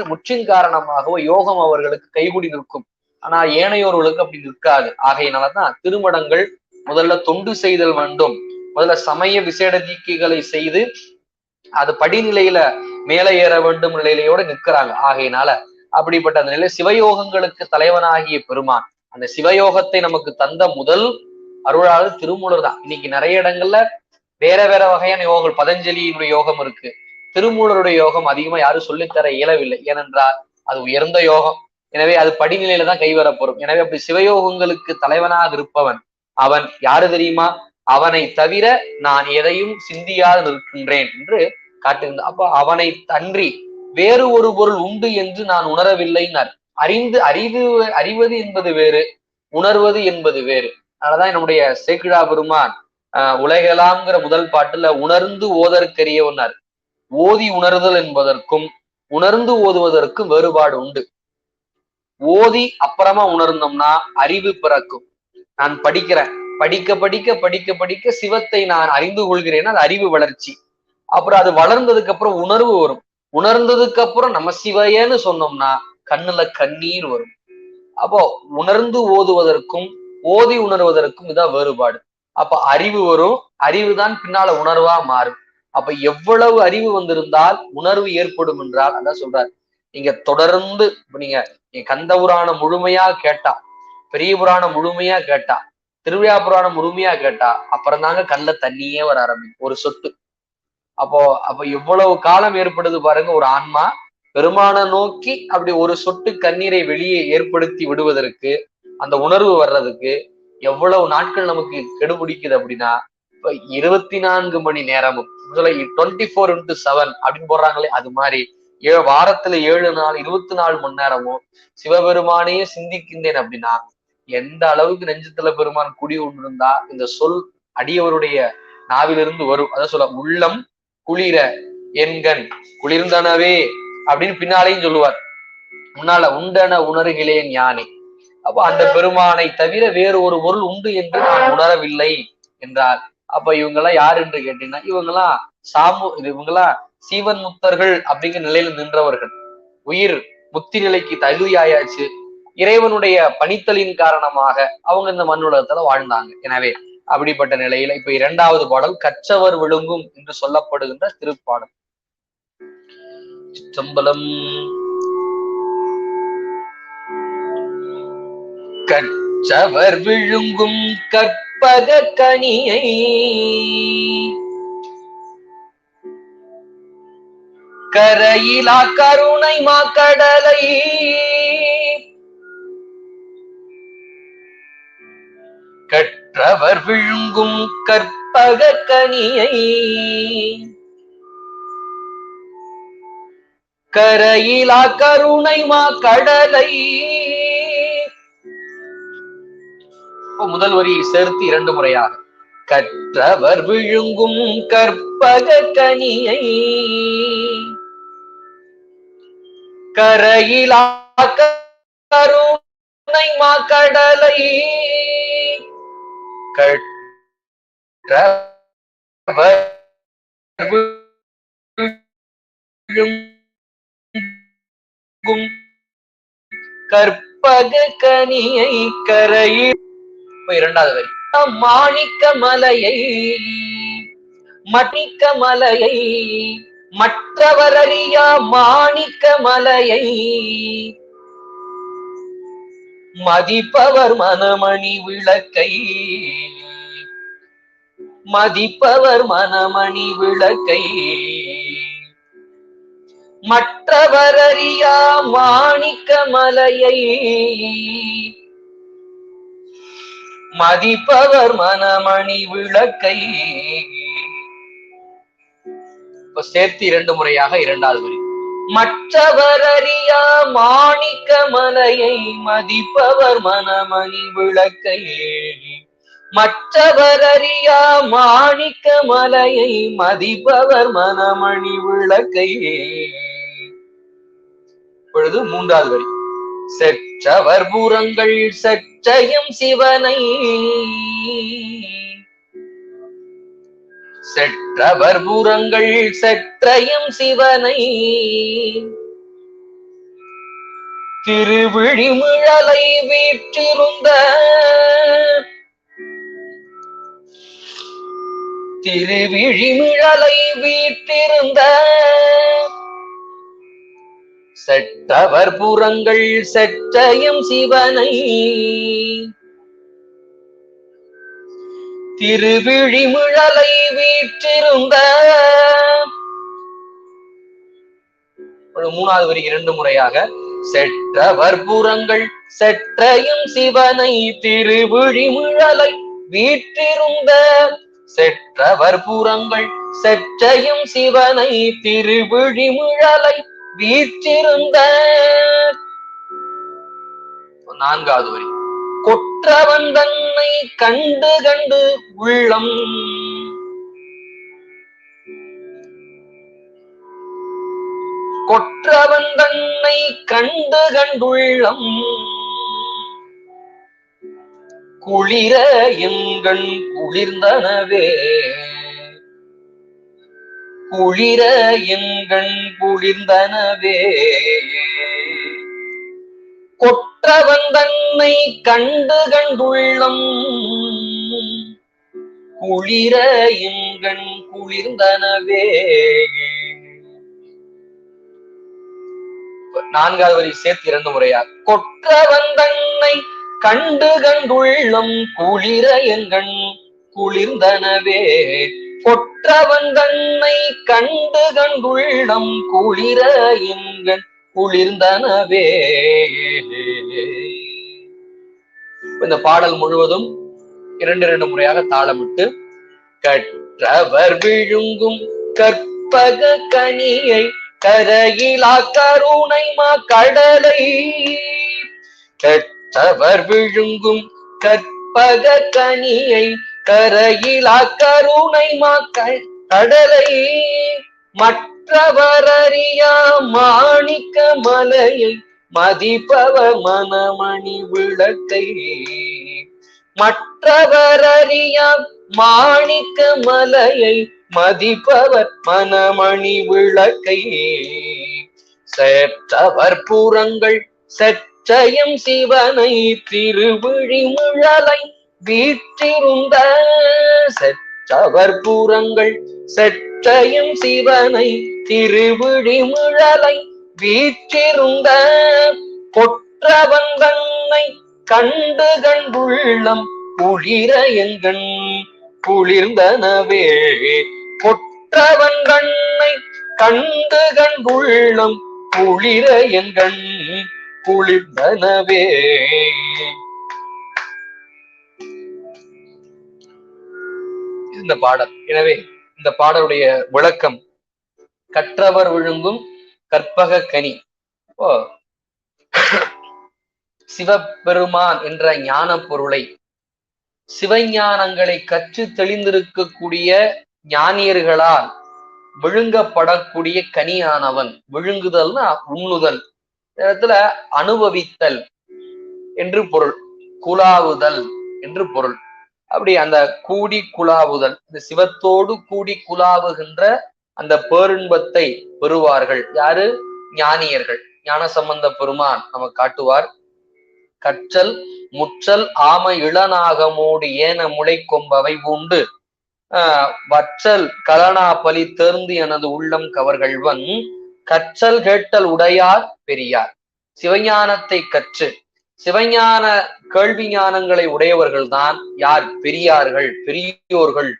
முற்றின் காரணமாகவோ யோகம் அவர்களுக்கு கைகூடி நிற்கும். ஆனா ஏனையோர்களுக்கு அப்படி நிற்காது. ஆகையினாலதான் திருமடங்கள் முதல்ல தொண்டு செய்தல் வேண்டும், முதல்ல சமய விசேட தீக்கைகளை செய்து அது படிநிலையில மேலே ஏற வேண்டும் நிலையிலையோட நிற்கிறாங்க. ஆகையினால அப்படிப்பட்ட அந்த நிலை சிவயோகங்களுக்கு தலைவனாகிய பெருமான் அந்த சிவயோகத்தை நமக்கு தந்த முதல் அருளாளர் திருமூலர் தான். இன்னைக்கு நிறைய இடங்கள்ல வேற வேற வகையான யோகங்கள், பதஞ்சலியினுடைய யோகம் இருக்கு, திருமூலருடைய யோகம் அதிகமா யாரும் சொல்லித்தர இயலவில்லை. ஏனென்றால் அது உயர்ந்த யோகம். எனவே அது படிநிலையில தான் கைவரப்படும். எனவே அப்படி சிவயோகங்களுக்கு தலைவனாக இருப்பவன் அவன் யாரு தெரியுமா? அவனை தவிர நான் எதையும் சிந்தியாது நிற்கின்றேன் என்று காட்டுகின்றான். அப்ப அவனை தன்றி வேறு ஒரு பொருள் உண்டு என்று நான் உணரவில்லைன்னார். அறிவது என்பது வேறு, உணர்வது என்பது வேறு. அதனாலதான் நம்முடைய சேக்கிழா பெருமான் உலகெலாம்ங்கிற முதல் பாட்டுல உணர்ந்து ஓதற்கரியவனார். ஓதி உணர்தல் என்பதற்கும் உணர்ந்து ஓதுவதற்கும் வேறுபாடு உண்டு. ஓதி அப்புறமா உணர்ந்தோம்னா அறிவு பிறக்கும். நான் படிக்கிறேன், படிக்க படிக்க படிக்க படிக்க சிவத்தை நான் அறிந்து கொள்கிறேன்னா அது அறிவு வளர்ச்சி. அப்புறம் அது வளர்ந்ததுக்கு அப்புறம் உணர்வு வரும். உணர்ந்ததுக்கு அப்புறம் நம்ம சிவையன்னு சொன்னோம்னா கண்ணுல கண்ணீர் வரும். அப்போ உணர்ந்து ஓதுவதற்கும் ஓதி உணர்வதற்கும் இதான் வேறுபாடு. அப்ப அறிவு வரும், அறிவு தான் பின்னால உணர்வா மாறும். அப்ப எவ்வளவு அறிவு வந்திருந்தால் உணர்வு ஏற்படும் என்றால் அதான் சொல்றாரு. நீங்க தொடர்ந்து நீங்க கந்த புராணம் முழுமையா கேட்டா, பெரிய புராணம் முழுமையா கேட்டா, திருவிழா புராணம் முழுமையா கேட்டா அப்புறம் தாங்க கண்ணுல தண்ணியே வர ஆரம்பிக்கும் ஒரு சொட்டு. அப்போ எவ்வளவு காலம் ஏற்படுது பாருங்க. ஒரு ஆன்மா பெருமான நோக்கி அப்படி ஒரு சொட்டு கண்ணீரை வெளியே ஏற்படுத்தி விடுவதற்கு, அந்த உணர்வு வர்றதுக்கு எவ்வளவு நாட்கள் நமக்கு கெடுபிடிக்குது அப்படின்னா, இப்ப 24 மணி நேரமும் 24x7 அப்படின்னு போடுறாங்களே, அது மாதிரி வாரத்துல 7 நாள் 24 மணி நேரமும் சிவபெருமானையே சிந்திக்கின்றேன் அப்படின்னா எந்த அளவுக்கு நெஞ்சத்துல பெருமான் குடி கொண்டிருந்தா இந்த சொல் அடியவருடைய நாவிலிருந்து வரும். அதான் சொல்ல உள்ளம் குளிர எண்கண் குளிர்ந்தனவே அப்படின்னு பின்னாலேயும் சொல்லுவார். முன்னால உண்டன உணர்கிலேன் ஞானே. அப்போ அந்த பெருமானை தவிர வேறு ஒரு பொருள் உண்டு என்று நான் உணரவில்லை என்றார். அப்ப இவங்கெல்லாம் யாரு என்று கேட்டீங்கன்னா இவங்கெல்லாம் இவங்கெல்லாம் சீவன் முக்தர்கள் அப்படிங்கிற நிலையில நின்றவர்கள். உயிர் முக்தி நிலைக்கு தகுதியாயாச்சு. இறைவனுடைய பணித்தலின் காரணமாக அவங்க இந்த மண்ணுலகத்துல வாழ்ந்தாங்க. எனவே அப்படிப்பட்ட நிலையில இப்ப 2வது பாடல் கற்றவர் விழுங்கும் என்று சொல்லப்படுகின்ற திருப்பாடல். திருச்சிற்றம்பலம். கற்றவர் விழுங்கும் கற்பக கனியை கரையிலா கருணை மாக்கடலை கற்றவர் விழுங்கும் கற்பக கனியை கரையிலா கருணை மாக்கடலை. முதல் வரி சேர்த்து இரண்டு முறையாக. கற்றவர் விழுங்கும் கற்பக கனியை கரையிலா கருணை மாக்கடலை கற்றவர் விழுங்கும் கற்பக கனியை கரையில். இரண்டாவது வரி. மாணிக்க மலையை மணிக்க மலையை மற்றவர் அறியா மாணிக்க மலையை மதிப்பவர் மனமணி விளக்கை மதிப்பவர் மனமணி விளக்கை மற்றவர் அறியா மாணிக்க மலையை மதிப்பவர் மனமணி விளக்கை. இப்ப சேர்த்து இரண்டு முறையாக இரண்டாவது வரி. மற்றவர் அறியா மாணிக்க மலையை மதிப்பவர் மனமணி விளக்கை மற்றவர் அறியா மாணிக்க மலையை மதிப்பவர் மனமணி விளக்கை. இப்பொழுது மூன்றாவது வரி. செற்றவர் பூரங்கள் சற்றயம் சிவனை செற்றவர் பூரங்கள் சற்றயம் சிவனை திருவிழிமிழலை வீற்றிருந்த திருவிழிமிழலை வீற்றிருந்த செற்றவர் புறங்கள் செற்றயம் சிவனை திருவிழிமிழலை வீற்றிருந்த. மூணாவது வரி இரண்டு முறையாக. செற்றவர் புறங்கள் செற்றயம் சிவனை திருவிழிமிழலை வீற்றிருந்த செற்றவர் புறங்கள் செற்றயம் சிவனை திருவிழிமிழலை வீற்றிருந்த. நான்காவது வரி. கொற்றவன் தன்னை கண்டு கண்டு உள்ளம் கொற்றவன் தன்னை கண்டு கண்டுள்ளம் குளிர எங்கண் குளிர்ந்தனவே குளிர எங்கண் குளிர்ந்தனவே. கொற்றவன் தன்னை கண்டு கண்டுள்ளம் குளிர எங்கண் குளிர்ந்தனவே. நான்காவது வரி சேர்த்து இரண்டு முறையா. கொற்றவன் தன்னை கண்டு கண்டுள்ளம் குளிர எங்கண் குளிர்ந்தனவே கொற்றவன் தன்னை கண்டு கண்டுள்ளம் குளிர எங்கண் குளிர்ந்தனவே. இந்த பாடல் முழுவதும் இரண்டு முறையாக தாளமிட்டு. கற்றவர் விழுங்கும் கற்பக கனியை கரையிலா கருணை மாக்கடலை கற்றவர் விழுங்கும் கற்பக கனியை கரையிலா கருணை மாக்கடலை மற்றவர் அறியா மாணிக்க மலையை மதிப்பவர் மனமணி விளக்கை மற்றவர் அறியா மாணிக்க மலையை மதிப்பவர் மனமணி விளக்கை செற்றவர் புறங்கள் செற்றயம் சிவனை திருவிழிமிழலை வீற்றிருந்த செற்றவர் புறங்கள் செற்றயம் சிவனை திருவிழிமிழலை வீற்றிருந்த கொற்றவன் தன்னை கண்டு கண்டுள்ளம் குளிர எங்கண் குளிர்ந்தனவே. கொற்றவன் கண்ணை கண்டு கண்டுள்ளம் குளிர எங்கண் குளிர்ந்தனவே. இந்த பாடல். எனவே இந்த பாடலுடைய விளக்கம், கற்றவர் விழுங்கும் கற்பக கனி. ஓ, சிவபெருமான் என்ற ஞான பொருளை, சிவஞானங்களை கற்று தெளிந்திருக்கக்கூடிய ஞானியர்களால் விழுங்கப்படக்கூடிய கனியானவன். விழுங்குதல்னா உண்ணுதல், இடத்துல அனுபவித்தல் என்று பொருள், குலாவுதல் என்று பொருள். அப்படி அந்த கூடி குலாவுதல், இந்த சிவத்தோடு கூடி குலாவுகின்ற அந்த பேரின்பத்தை பெறுவார்கள். யாரு? ஞானியர்கள். ஞானசம்பந்த பெருமான் நமக்கு காட்டுவார். கற்றல் முற்றல் ஆம இளநாகமோடு ஏன முளை கொம்பவை உண்டு வற்றல் கலனா பலி தேர்ந்து எனது உள்ளம் கவர்கள்வன் கற்றல் கேட்டல் உடையார் பெரியார். சிவஞானத்தை கற்று சிவஞான கேள்வி ஞானங்களை உடையவர்கள் தான் யார்? பெரியார்கள், பெரியோர்கள்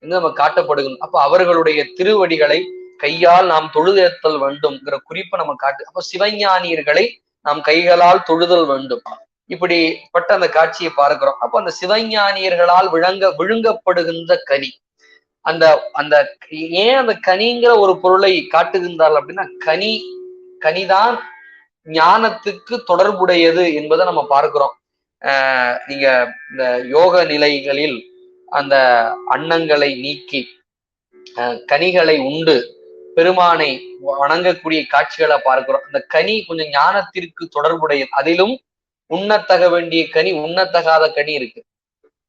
என்று நம்ம காட்டப்படுகிறோம். அப்ப அவர்களுடைய திருவடிகளை கையால் நாம் தொழுதேத்தல் வேண்டும்ங்கிற குறிப்பை நம்ம காட்டு. அப்ப சிவஞானியர்களை நாம் கைகளால் தொழுதல் வேண்டும். இப்படிப்பட்ட அந்த காட்சியை பார்க்கிறோம். அப்ப அந்த சிவஞானியர்களால் விழுங்கப்படுகின்ற கனி, அந்த அந்த ஏன் அந்த கனிங்கிற ஒரு பொருளை காட்டுகின்றால் அப்படின்னா, கனிதான் ஞானத்துக்கு தொடர்புடையது என்பதை நம்ம பார்க்கிறோம். நீங்க இந்த யோக நிலைகளில் அந்த அன்னங்களை நீக்கி கனிகளை உண்டு பெருமானை வணங்கக்கூடிய காட்சிகளை பார்க்கிறோம். அந்த கனி கொஞ்சம் ஞானத்திற்கு தொடர்புடையது. அதிலும் உண்ணத்தக வேண்டிய கனி, உண்ணத்தகாத கனி இருக்கு.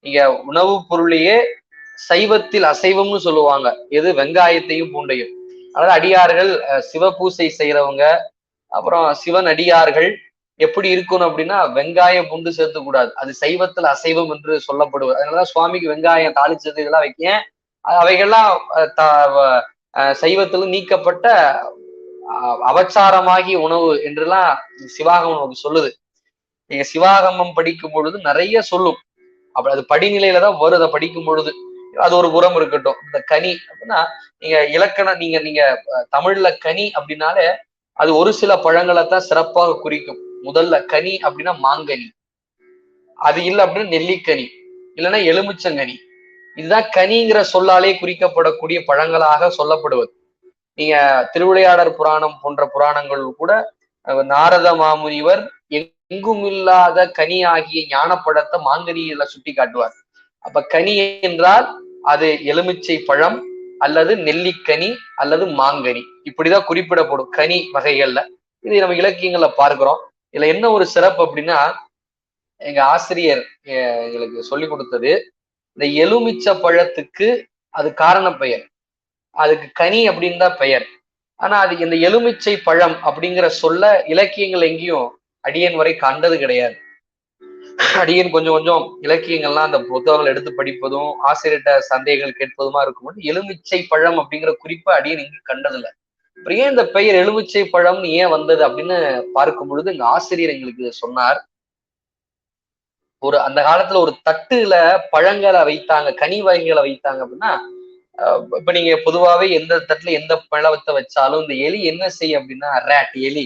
நீங்க உணவு பொருளையே சைவத்தில் அசைவம்னு சொல்லுவாங்க, எது? வெங்காயத்தையும் பூண்டையும். அதாவது அடியார்கள் சிவபூசை செய்யறவங்க, அப்புறம் சிவன் அடியார்கள் எப்படி இருக்கணும் அப்படின்னா, வெங்காயம் பூண்டு சேர்த்து கூடாது. அது சைவத்துல அசைவம் என்று சொல்லப்படுவது. அதனாலதான் சுவாமிக்கு வெங்காயம் தாளிச்சது இதெல்லாம் வைக்க, அவைகள்லாம் சைவத்துல நீக்கப்பட்ட அவச்சாரமாகிய உணவு என்றெல்லாம் சிவாகமம் நமக்கு சொல்லுது. நீங்க சிவாகமம் படிக்கும் பொழுது நிறைய சொல்லும். அப்படி அது படிநிலையில தான் வரும். அதை படிக்கும் பொழுது அது ஒரு புறம் இருக்கட்டும். இந்த கனி அப்படின்னா, நீங்க இலக்கணம், நீங்க தமிழ்ல கனி அப்படின்னாலே அது ஒரு சில பழங்களை தான் சிறப்பாக குறிக்கும். முதல்ல கனி அப்படின்னா மாங்கனி, அது இல்லை அப்படின்னா நெல்லிக்கனி, இல்லைன்னா எலுமிச்சங்கனி. இதுதான் கனிங்கிற சொல்லாலே குறிக்கப்படக்கூடிய பழங்களாக சொல்லப்படுவது. நீங்க திருவிளையாடற் புராணம் போன்ற புராணங்கள் கூட நாரத மாமுனிவர் எங்கும் இல்லாத கனி ஆகிய ஞானப்பழத்தை மாங்கனியில சுட்டி காட்டுவார். அப்ப கனி என்றால் அது எலுமிச்சை பழம் அல்லது நெல்லிக்கனி அல்லது மாங்கனி, இப்படிதான் குறிப்பிடப்படும் கனி வகைகள்ல. இது நம்ம இலக்கியங்கள்ல பார்க்கிறோம். இதுல என்ன ஒரு சிறப்பு அப்படின்னா, எங்க ஆசிரியர் எங்களுக்கு சொல்லி கொடுத்தது, இந்த எலுமிச்ச பழத்துக்கு அது காரண பெயர், அதுக்கு கனி அப்படின்னு தான் பெயர். ஆனா அது இந்த எலுமிச்சை பழம் அப்படிங்கிற சொல்ல இலக்கியங்கள் எங்கேயும் அடியன் வரை கண்டது கிடையாது. அடியன் கொஞ்சம் கொஞ்சம் இலக்கியங்கள்லாம் அந்த புத்தகங்கள் எடுத்து படிப்பதும் ஆசிரியர்கிட்ட சந்தேகங்கள் கேட்பதுமா இருக்கும்போது எலுமிச்சை பழம் அப்படிங்கிற குறிப்பை அடியன் இங்கு கண்டதில்லை. அப்புறம் ஏன் இந்த பெயர் எலுமிச்சை பழம்னு ஏன் வந்தது அப்படின்னு பார்க்கும் பொழுது எங்க ஆசிரியர் எங்களுக்கு சொன்னார். அந்த காலத்துல ஒரு தட்டுல பழங்களை வைத்தாங்க, கனி வகைகளை வைத்தாங்க அப்படின்னா, இப்ப நீங்க பொதுவாவே எந்த தட்டுல எந்த பழத்தை வச்சாலும் இந்த எலி என்ன செய்யும் அப்படின்னா, ரேட் எலி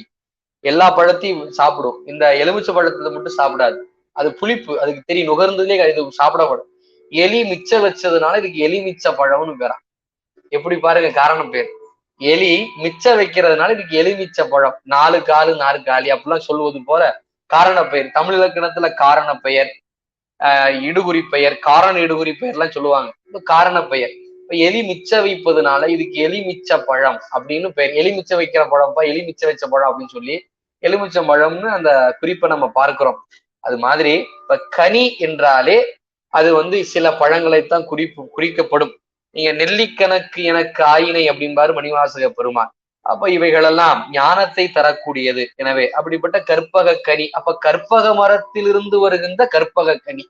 எல்லா பழத்தையும் சாப்பிடும், இந்த எலுமிச்சை பழத்தை மட்டும் சாப்பிடாது. அது புளிப்பு, அதுக்கு தெரியும், நுகர்ந்ததுலே இது சாப்பிடப்படும். எலி மிச்சம் வச்சதுனால இதுக்கு எலிமிச்ச பழம்னு பேரா. எப்படி பாருங்க காரணம் பேர். எலி மிச்சம் வைக்கிறதுனால இதுக்கு எலிமிச்ச பழம், 4 காலு 4 காலி அப்படிலாம் சொல்லுவது போல காரண பெயர். தமிழ் இலக்கணத்துல காரண பெயர், இடுகுறி பெயர், காரண இடுகுறி பெயர் எல்லாம் சொல்லுவாங்க. காரண பெயர். இப்ப எலி மிச்ச வைப்பதுனால இதுக்கு எலிமிச்ச பழம் அப்படின்னு பெயர். எலிமிச்ச வைக்கிற பழம்ப்பா, எலிமிச்ச வச்ச பழம் அப்படின்னு சொல்லி எலுமிச்ச பழம்னு அந்த குறிப்பை நம்ம பார்க்கிறோம். அது மாதிரி இப்ப கனி என்றாலே அது சில பழங்களைத்தான் குறிக்கப்படும். நீங்க நெல்லிக்கணக்கு எனக்கு ஆயினை அப்படின்பாரு மணிவாசக பெருமான். அப்ப இவைகளெல்லாம் ஞானத்தை தரக்கூடியது. எனவே அப்படிப்பட்ட கற்பக கனி. அப்ப கற்பக மரத்திலிருந்து வருகின்ற கற்பக கனி.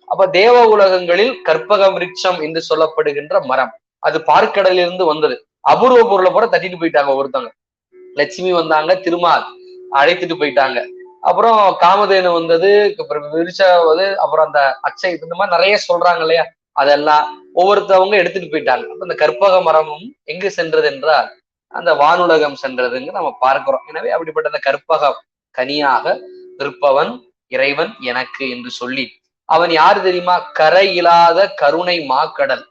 அப்ப தேவ உலகங்களில் கற்பக விருட்சம் என்று சொல்லப்படுகின்ற மரம் அது பார்க்கடலிலிருந்து வந்தது. அபூர்வ பொருளை பூரா தட்டிட்டு போயிட்டாங்க ஒருத்தவங்க. லட்சுமி வந்தாங்க, திருமால் அழைத்துட்டு போயிட்டாங்க. அப்புறம் காமதேனு வந்தது, அப்புறம் விரிச்சாவது, அப்புறம் அந்த அச்சை, இந்த மாதிரி நிறைய சொல்றாங்க இல்லையா, அதெல்லாம் ஒவ்வொருத்தவங்க எடுத்துட்டு போயிட்டாங்க. அப்ப அந்த கற்பக மரமும் எங்கு சென்றது என்றால் அந்த வானுலகம் சென்றதுன்னு நம்ம பார்க்கிறோம். எனவே அப்படிப்பட்ட அந்த கற்பக கனியாக இருப்பவன் இறைவன் எனக்கு என்று சொல்லி, அவன் யாரு தெரியுமா? கரை இல்லாத கருணை மாக்கடல்.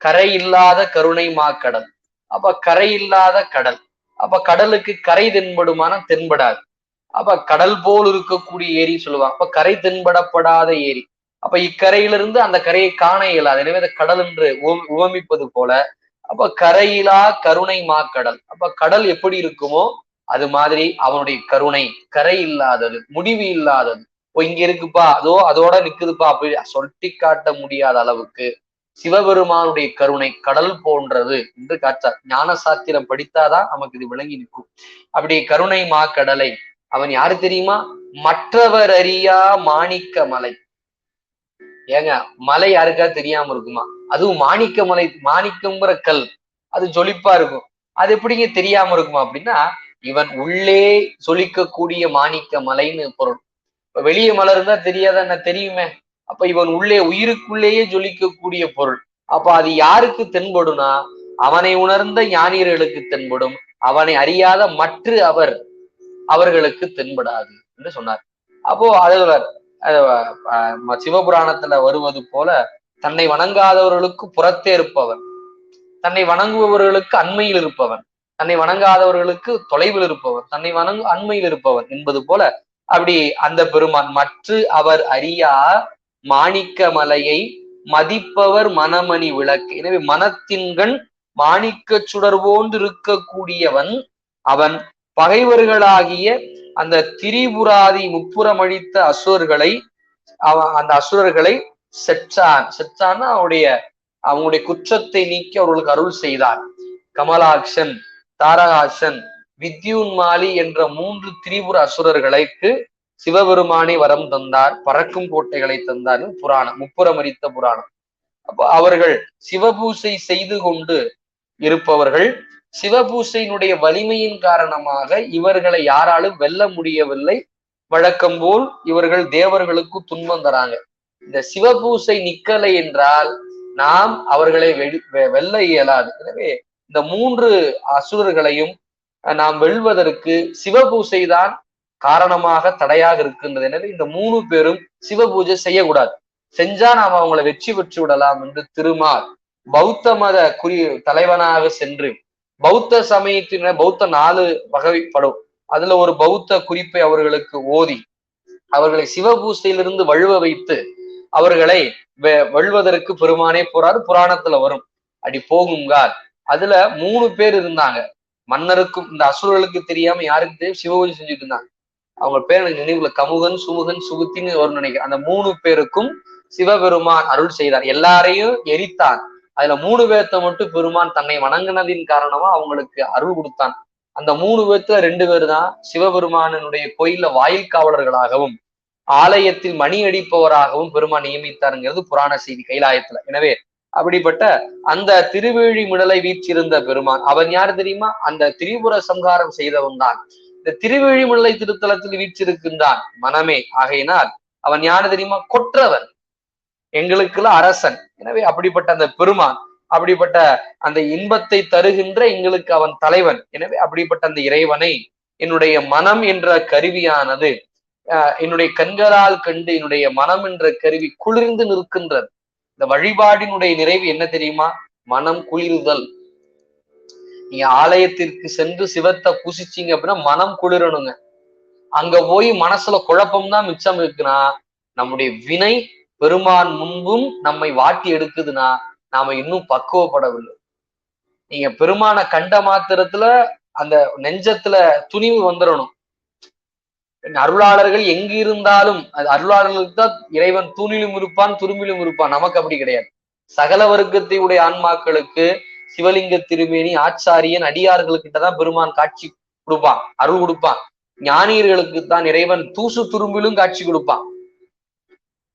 கரை இல்லாத கருணை மாக்கடல். அப்ப கரை இல்லாத கடல். அப்ப கடலுக்கு கரை தென்படுமான தென்படாது. அப்ப கடல் போல் இருக்கக்கூடிய ஏரி சொல்லுவாங்க. அப்ப கரை தென்படப்படாத ஏரி. அப்ப இக்கரையிலிருந்து அந்த கரையை காண இயலாது. எனவே அந்த கடல் என்று உவமிப்பது போல, அப்ப கரையிலா கருணை மாக்கடல். அப்ப கடல் எப்படி இருக்குமோ அது மாதிரி அவனுடைய கருணை கரை இல்லாதது, முடிவு இல்லாதது. இங்க இருக்குப்பா, அதோட நிக்குதுப்பா அப்படி சொல்லி காட்ட முடியாத அளவுக்கு சிவபெருமானுடைய கருணை கடல் போன்றது என்று காட்டார். ஞான சாத்திரம் படித்தாதான் நமக்கு இது விளங்கி நிற்கும். அப்படி கருணை மாக்கடலை அவன் யாரு தெரியுமா? மற்றவர் அறியா மாணிக்க மலை. ஏங்க, மலை யாருக்கா தெரியாம இருக்குமா? அதுவும் மாணிக்க மலை, மாணிக்கம்ங்கிற கல், அது ஜொலிப்பா இருக்கும். அது எப்படிங்க தெரியாம இருக்குமா அப்படின்னா, இவன் உள்ளே ஜொலிக்கக்கூடிய மாணிக்க மலைன்னு பொருள். இப்ப வெளியே மலர் இருந்தா தெரியாத என்ன? தெரியுமே. அப்ப இவன் உள்ளே உயிருக்குள்ளேயே ஜொலிக்கக்கூடிய பொருள். அப்ப அது யாருக்கு தென்படும்னா, அவனை உணர்ந்த ஞானியர்களுக்கு தென்படும். அவனை அறியாத மற்ற அவர்களுக்கு தென்படாது என்று சொன்னார். அப்போ அதுவர் சிவபுராணத்துல வருவது போல, தன்னை வணங்காதவர்களுக்கு புறத்தே இருப்பவன், தன்னை வணங்குபவர்களுக்கு அண்மையில் இருப்பவன், தன்னை வணங்காதவர்களுக்கு தொலைவில் இருப்பவன், தன்னை அண்மையில் இருப்பவன் என்பது போல, அப்படி அந்த பெருமான் மற்ற அவர் அறியா மாணிக்க மலையை மதிப்பவர் மனமணி விளக்கு. எனவே மனத்தின்கண் மாணிக்க சுடர் போன்று இருக்கக்கூடியவன் அவன் பகைவர்களாகிய அந்த திரிபுராதி முப்புறமழித்த அசுரர்களை அந்த அசுரர்களை செற்றான் அவங்களுடைய குற்றத்தை நீக்கி அவர்களுக்கு அருள் செய்தான். கமலாக்ஷன், தாரகாசன், வித்யுன்மாலி என்ற 3 திரிபுர அசுரர்களுக்கு சிவபெருமானை வரம் தந்தார், பறக்கும் கோட்டைகளை தந்தார். புராணம், முப்புறமரித்த புராணம். அப்போ அவர்கள் சிவபூசை செய்து கொண்டு இருப்பவர்கள். சிவபூசையினுடைய வலிமையின் காரணமாக இவர்களை யாராலும் வெல்ல முடியவில்லை. வழக்கம் போல் இவர்கள் தேவர்களுக்கு துன்பம் தராங்க. இந்த சிவபூசை நிக்கலை என்றால் நாம் அவர்களை வெல்ல இயலாது. எனவே இந்த 3 அசுரர்களையும் நாம் வெல்வதற்கு சிவபூசை தான் காரணமாக தடையாக இருக்கின்றது. எனவே இந்த 3 பேரும் சிவபூஜை செய்யக்கூடாது. செஞ்சா நாம் அவங்களை வெற்றி பெற்று விடலாம் என்று திருமால் பௌத்த மத தலைவனாக சென்று பௌத்த சமயத்தின பௌத்த 4 வகைப்படும், அதுல ஒரு பௌத்த குறிப்பை அவர்களுக்கு ஓதி அவர்களை சிவபூசையிலிருந்து வழுவ வைத்து அவர்களை வெல்வதற்கு பெருமானே போறாரு. புராணத்துல வரும். அப்படி போகுங்கால் அதுல 3 பேர் இருந்தாங்க. மன்னருக்கும் இந்த அசுரர்களுக்கு தெரியாம யாருக்கு தெரியும் சிவபூஜை செஞ்சுட்டு இருந்தாங்க. அவங்க பேர் எனக்கு நினைவுல கமுகன், சுமுகன், சுகுத்தின்னு வரும்னு நினைக்கிறேன். அந்த 3 பேருக்கும் சிவபெருமான் அருள் செய்தார். எல்லாரையும் எரித்தான். அதுல 3 பேர்த்த மட்டும் பெருமான் தன்னை வணங்கினதின் காரணமா அவங்களுக்கு அருள் கொடுத்தான். அந்த 3 பேர்த்துல 2 பேர் தான் சிவபெருமானுடைய கோயில்ல வாயில் காவலர்களாகவும் ஆலயத்தில் மணி அடிப்பவராகவும் பெருமான் நியமித்தாருங்கிறது புராண செய்தி கைலாயத்துல. எனவே அப்படிப்பட்ட அந்த திருவேழிமிடலை வீற்றிருந்த பெருமான் அவன் யாரு தெரியுமா? அந்த திரிபுர சம்ஹாரம் செய்தவன் தான் இந்த திருவேழிமிடலை திருத்தலத்தில் வீற்றிருக்கின்றான் மனமே. ஆகையினால் அவன் யாரு தெரியுமா? கொற்றவன், எங்களுக்கெல்லாம் அரசன். எனவே அப்படிப்பட்ட அந்த பெருமான், அப்படிப்பட்ட அந்த இன்பத்தை தருகின்ற எங்களுக்கு அவன் தலைவன். எனவே அப்படிப்பட்ட அந்த இறைவனை என்னுடைய மனம் என்ற கருவியானது என்னுடைய கண்களால் கண்டு என்னுடைய மனம் என்ற கருவி குளிர்ந்து நிற்கின்றது. இந்த வழிபாடினுடைய நிறைவு என்ன தெரியுமா? மனம் குளிர்தல். நீங்க ஆலயத்திற்கு சென்று சிவத்தை பூசிச்சீங்க அப்படின்னா மனம் குளிரணுங்க. அங்க போய் மனசுல குழப்பம்தான் மிச்சம் இருக்குன்னா நம்முடைய வினை பெருமான் முன்பும் நம்மை வாட்டி எடுக்குதுன்னா நாம இன்னும் பக்குவப்படவில்லை. நீங்க பெருமான கண்ட மாத்திரத்துல அந்த நெஞ்சத்துல துணிவு வந்துடணும். அருளாளர்கள் எங்கு இருந்தாலும் அது அருளாளர்களுக்கு தான் இறைவன் தூணிலும் இருப்பான், துரும்பிலும் இருப்பான். நமக்கு அப்படி கிடையாது. சகல வர்க்கத்தையுடைய ஆன்மாக்களுக்கு சிவலிங்க திருமேனி ஆச்சாரியன் அடியார்களுக்கிட்டதான் பெருமான் காட்சி கொடுப்பான், அருள் கொடுப்பான். ஞானியர்களுக்கு தான் இறைவன் தூசு துரும்பிலும் காட்சி கொடுப்பான்.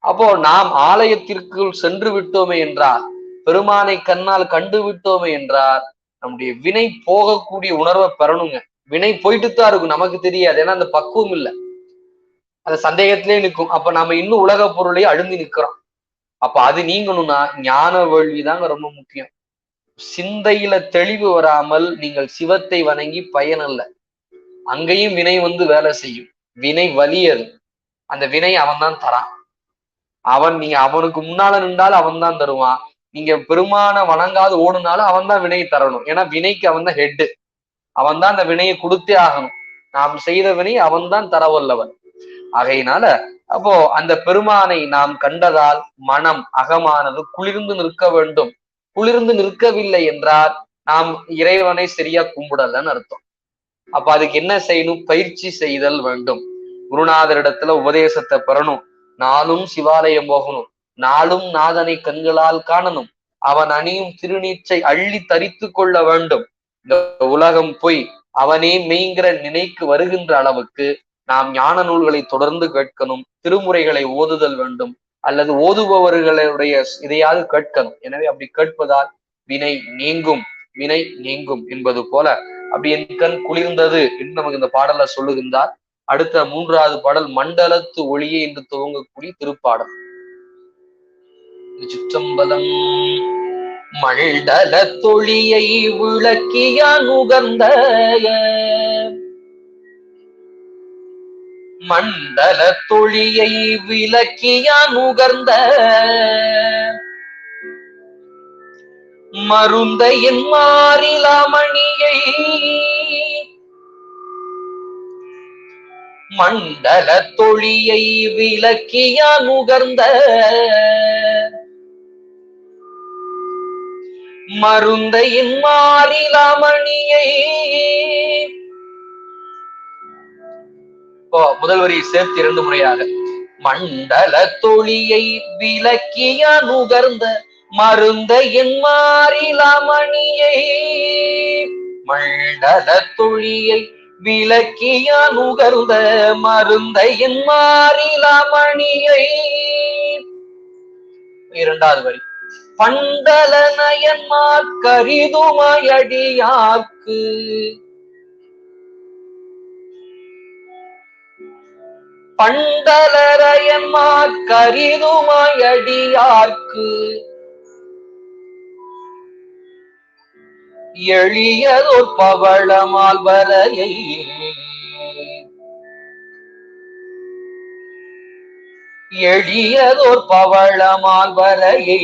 அப்போ நாம் ஆலயத்திற்குள் சென்று விட்டோமே என்றால், பெருமானை கண்ணால் கண்டு விட்டோமே என்றால், நம்முடைய வினை போகக்கூடிய உணர்வை பெறணுங்க. வினை போயிட்டு தான் இருக்கும், நமக்கு தெரியாது. ஏன்னா அந்த பக்குவம் இல்லை, அந்த சந்தேகத்திலே நிற்கும். அப்ப நம்ம இன்னும் உலக பொருளையே அழுந்தி நிக்கிறோம். அப்ப அது நீங்கணும்னா ஞான வேள்விதாங்க ரொம்ப முக்கியம். சிந்தையில தெளிவு வராமல் நீங்கள் சிவத்தை வணங்கி பயன் அல்ல. அங்கேயும் வினை வந்து வேலை செய்யும். வினை வலியது. அந்த வினை அவன் தான் தரான். நீங்க அவனுக்கு முன்னால நின்றாலும் அவன் தான் தருவான். நீங்க பெருமான வணங்காது ஓடுனாலும் அவன் தான் வினையை தரணும். ஏன்னா வினைக்கு அவன் தான் ஹெட்டு. அவன் தான் அந்த வினையை கொடுத்தே ஆகணும். நாம் செய்த வினை அவன் தான் தரவல்லவன். ஆகையினால அப்போ அந்த பெருமானை நாம் கண்டதால் மனம் அகமானது குளிர்ந்து நிற்க வேண்டும். குளிர்ந்து நிற்கவில்லை என்றால் நாம் இறைவனை சரியா கும்பிடலன்னு அர்த்தம். அப்ப அதுக்கு என்ன செய்யணும்? பயிற்சி செய்தல் வேண்டும். குருநாதரிடத்துல உபதேசத்தை பெறணும். நாளும் சிவாலயம் போகணும். நாளும் நாதனை கண்களால் காணணும். அவன் அணியும் திருநீற்றை அள்ளி தரித்து கொள்ள வேண்டும். இந்த உலகம் போய் அவனே மெய்ங்கிற நினைக்கு வருகின்ற அளவுக்கு நாம் ஞான நூல்களை தொடர்ந்து கேட்கணும். திருமுறைகளை ஓதுதல் வேண்டும், அல்லது ஓதுபவர்களுடைய இதையாவது கேட்கணும். எனவே அப்படி கேட்பதால் வினை நீங்கும், வினை நீங்கும் என்பது போல அப்படி என் கண் குளிர்ந்தது என்று நமக்கு இந்த பாடல சொல்லுகின்றார். அடுத்த 3வது பாடல் மண்டலத்து ஒளியே என்று துவங்கக்கூடிய திருப்பாடல். சிற்றம்பலம். மண்டல தொழியை விளக்கிய நுகர்ந்த மண்டல தொழியை விளக்கிய நுகர்ந்த மருந்தையின் மாறிலாமணியை மண்டல தொழியை விளக்கிய நுகர்ந்த மருந்தையின் மாறிலாமணியை. முதல் வரி சேர்த்து 2 முறையாக. மண்டல தொழியை விளக்கிய நுகர்ந்த மருந்தையின் மாறிலாமணியை. மண்டல தொழியை விளக்கிய நுகர்ந்த மருந்தையின் மாறிலாமணியை. 2வது வரி. பண்டல நயன்மார் கரிதுமயடியார்க்கு பண்டலரையன்மார் கரிதுமயடியார்க்கு எளியதோர் பவளமால் வரையை. எளியதோர் பவளமால் வரையை.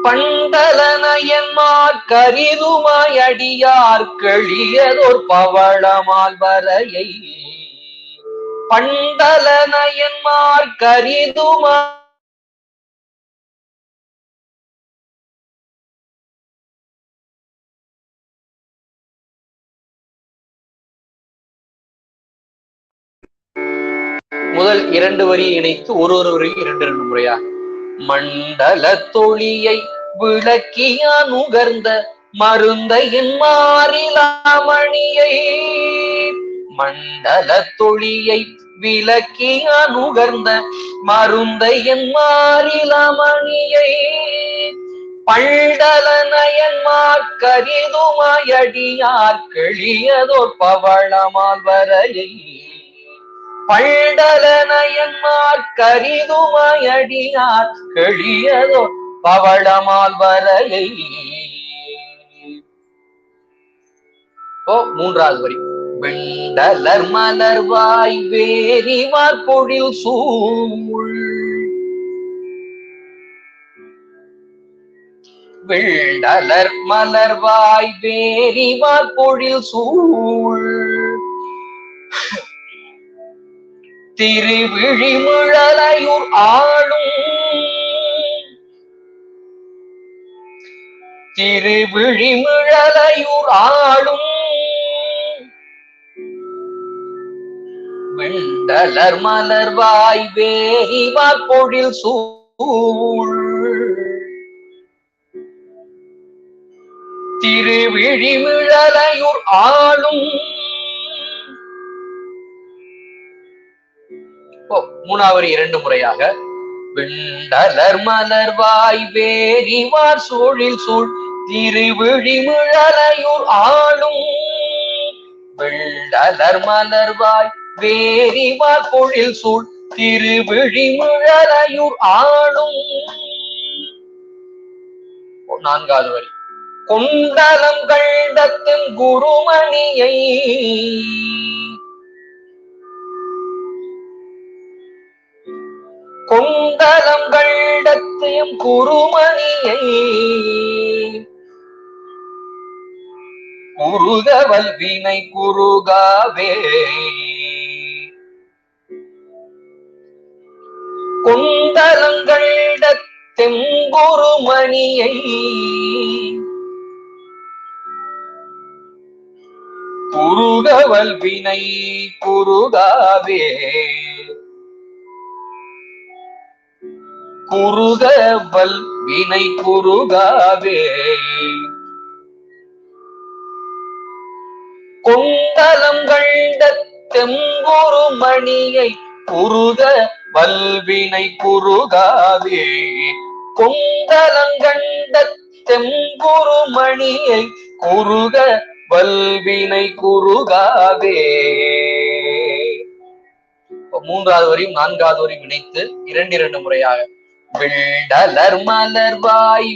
பண்டலனயன்மார் கரிதுமயடியார் கெளியதோர் பவளமால் வரையை. பண்டலனயன்மார் கரிதும முதல் 2 வரியை இணைத்து ஒரு வரியை 2 முறையா. மண்டல தொழியை விளக்கிய நுகர்ந்த மருந்தையின் மாறிலாமணியை. மண்டல தொழியை விளக்கிய நுகர்ந்த மருந்தையின் மாறிலாமணியை. பண்டல நயன்மார் கரிதுமயடியார் கெளியதோர் பவளமால் வரையை. பண்டல நயன்மார் கரிதுமயடியார் கெளியதோர் பவளமால் வரையை. 3வது வரி. வெண்டலர் மலர்வாய் வேரிவார் பொழில் சூழ். வெண்டலர் மலர்வாய் வேரிவார் பொழில் சூழ். திருவிழிமுழலையூர் ஆளும். திருவிழிமுழலையூர் ஆளும். வெண்டலர் மலர்வாய் வேரிவார் பொழில் சூழ். திருவிழிமுழலையூர் ஆளும். 3வது வரி 2 முறையாக. விண்டலர் மலர்வாய் வேரிவார் சூழில் சூழ் திருவிழிமிழலையூர் ஆளும் வெள்ளலர் மலர்வாய் வேரிவார் பொழில் சூழ் திருவிழிமிழலையூர் ஆளும். நான்காவது வரி. கொண்டலம் கண்டத்தின் குருமணியை கொண்டலம் கண்டத்தையும் குருமணியை குருகவல் வினை குருகாவே கொண்டலங்கண்ட தெங்குருமணியை குருகவல் வினை குருகாவே குருகவல் வினை குருகாவே கொண்டலம் கண்ட தெங்குருமணியை குருக வல்வினை குருகாவே கொண்டலங்கண்ட தெங்குருமணியை குருக வல்வினை குருகாவே. மூன்றாவது வரையும் நான்காவது வரையும் இணைத்து இரண்டு முறையாக. விண்டலர் மலர்வாய்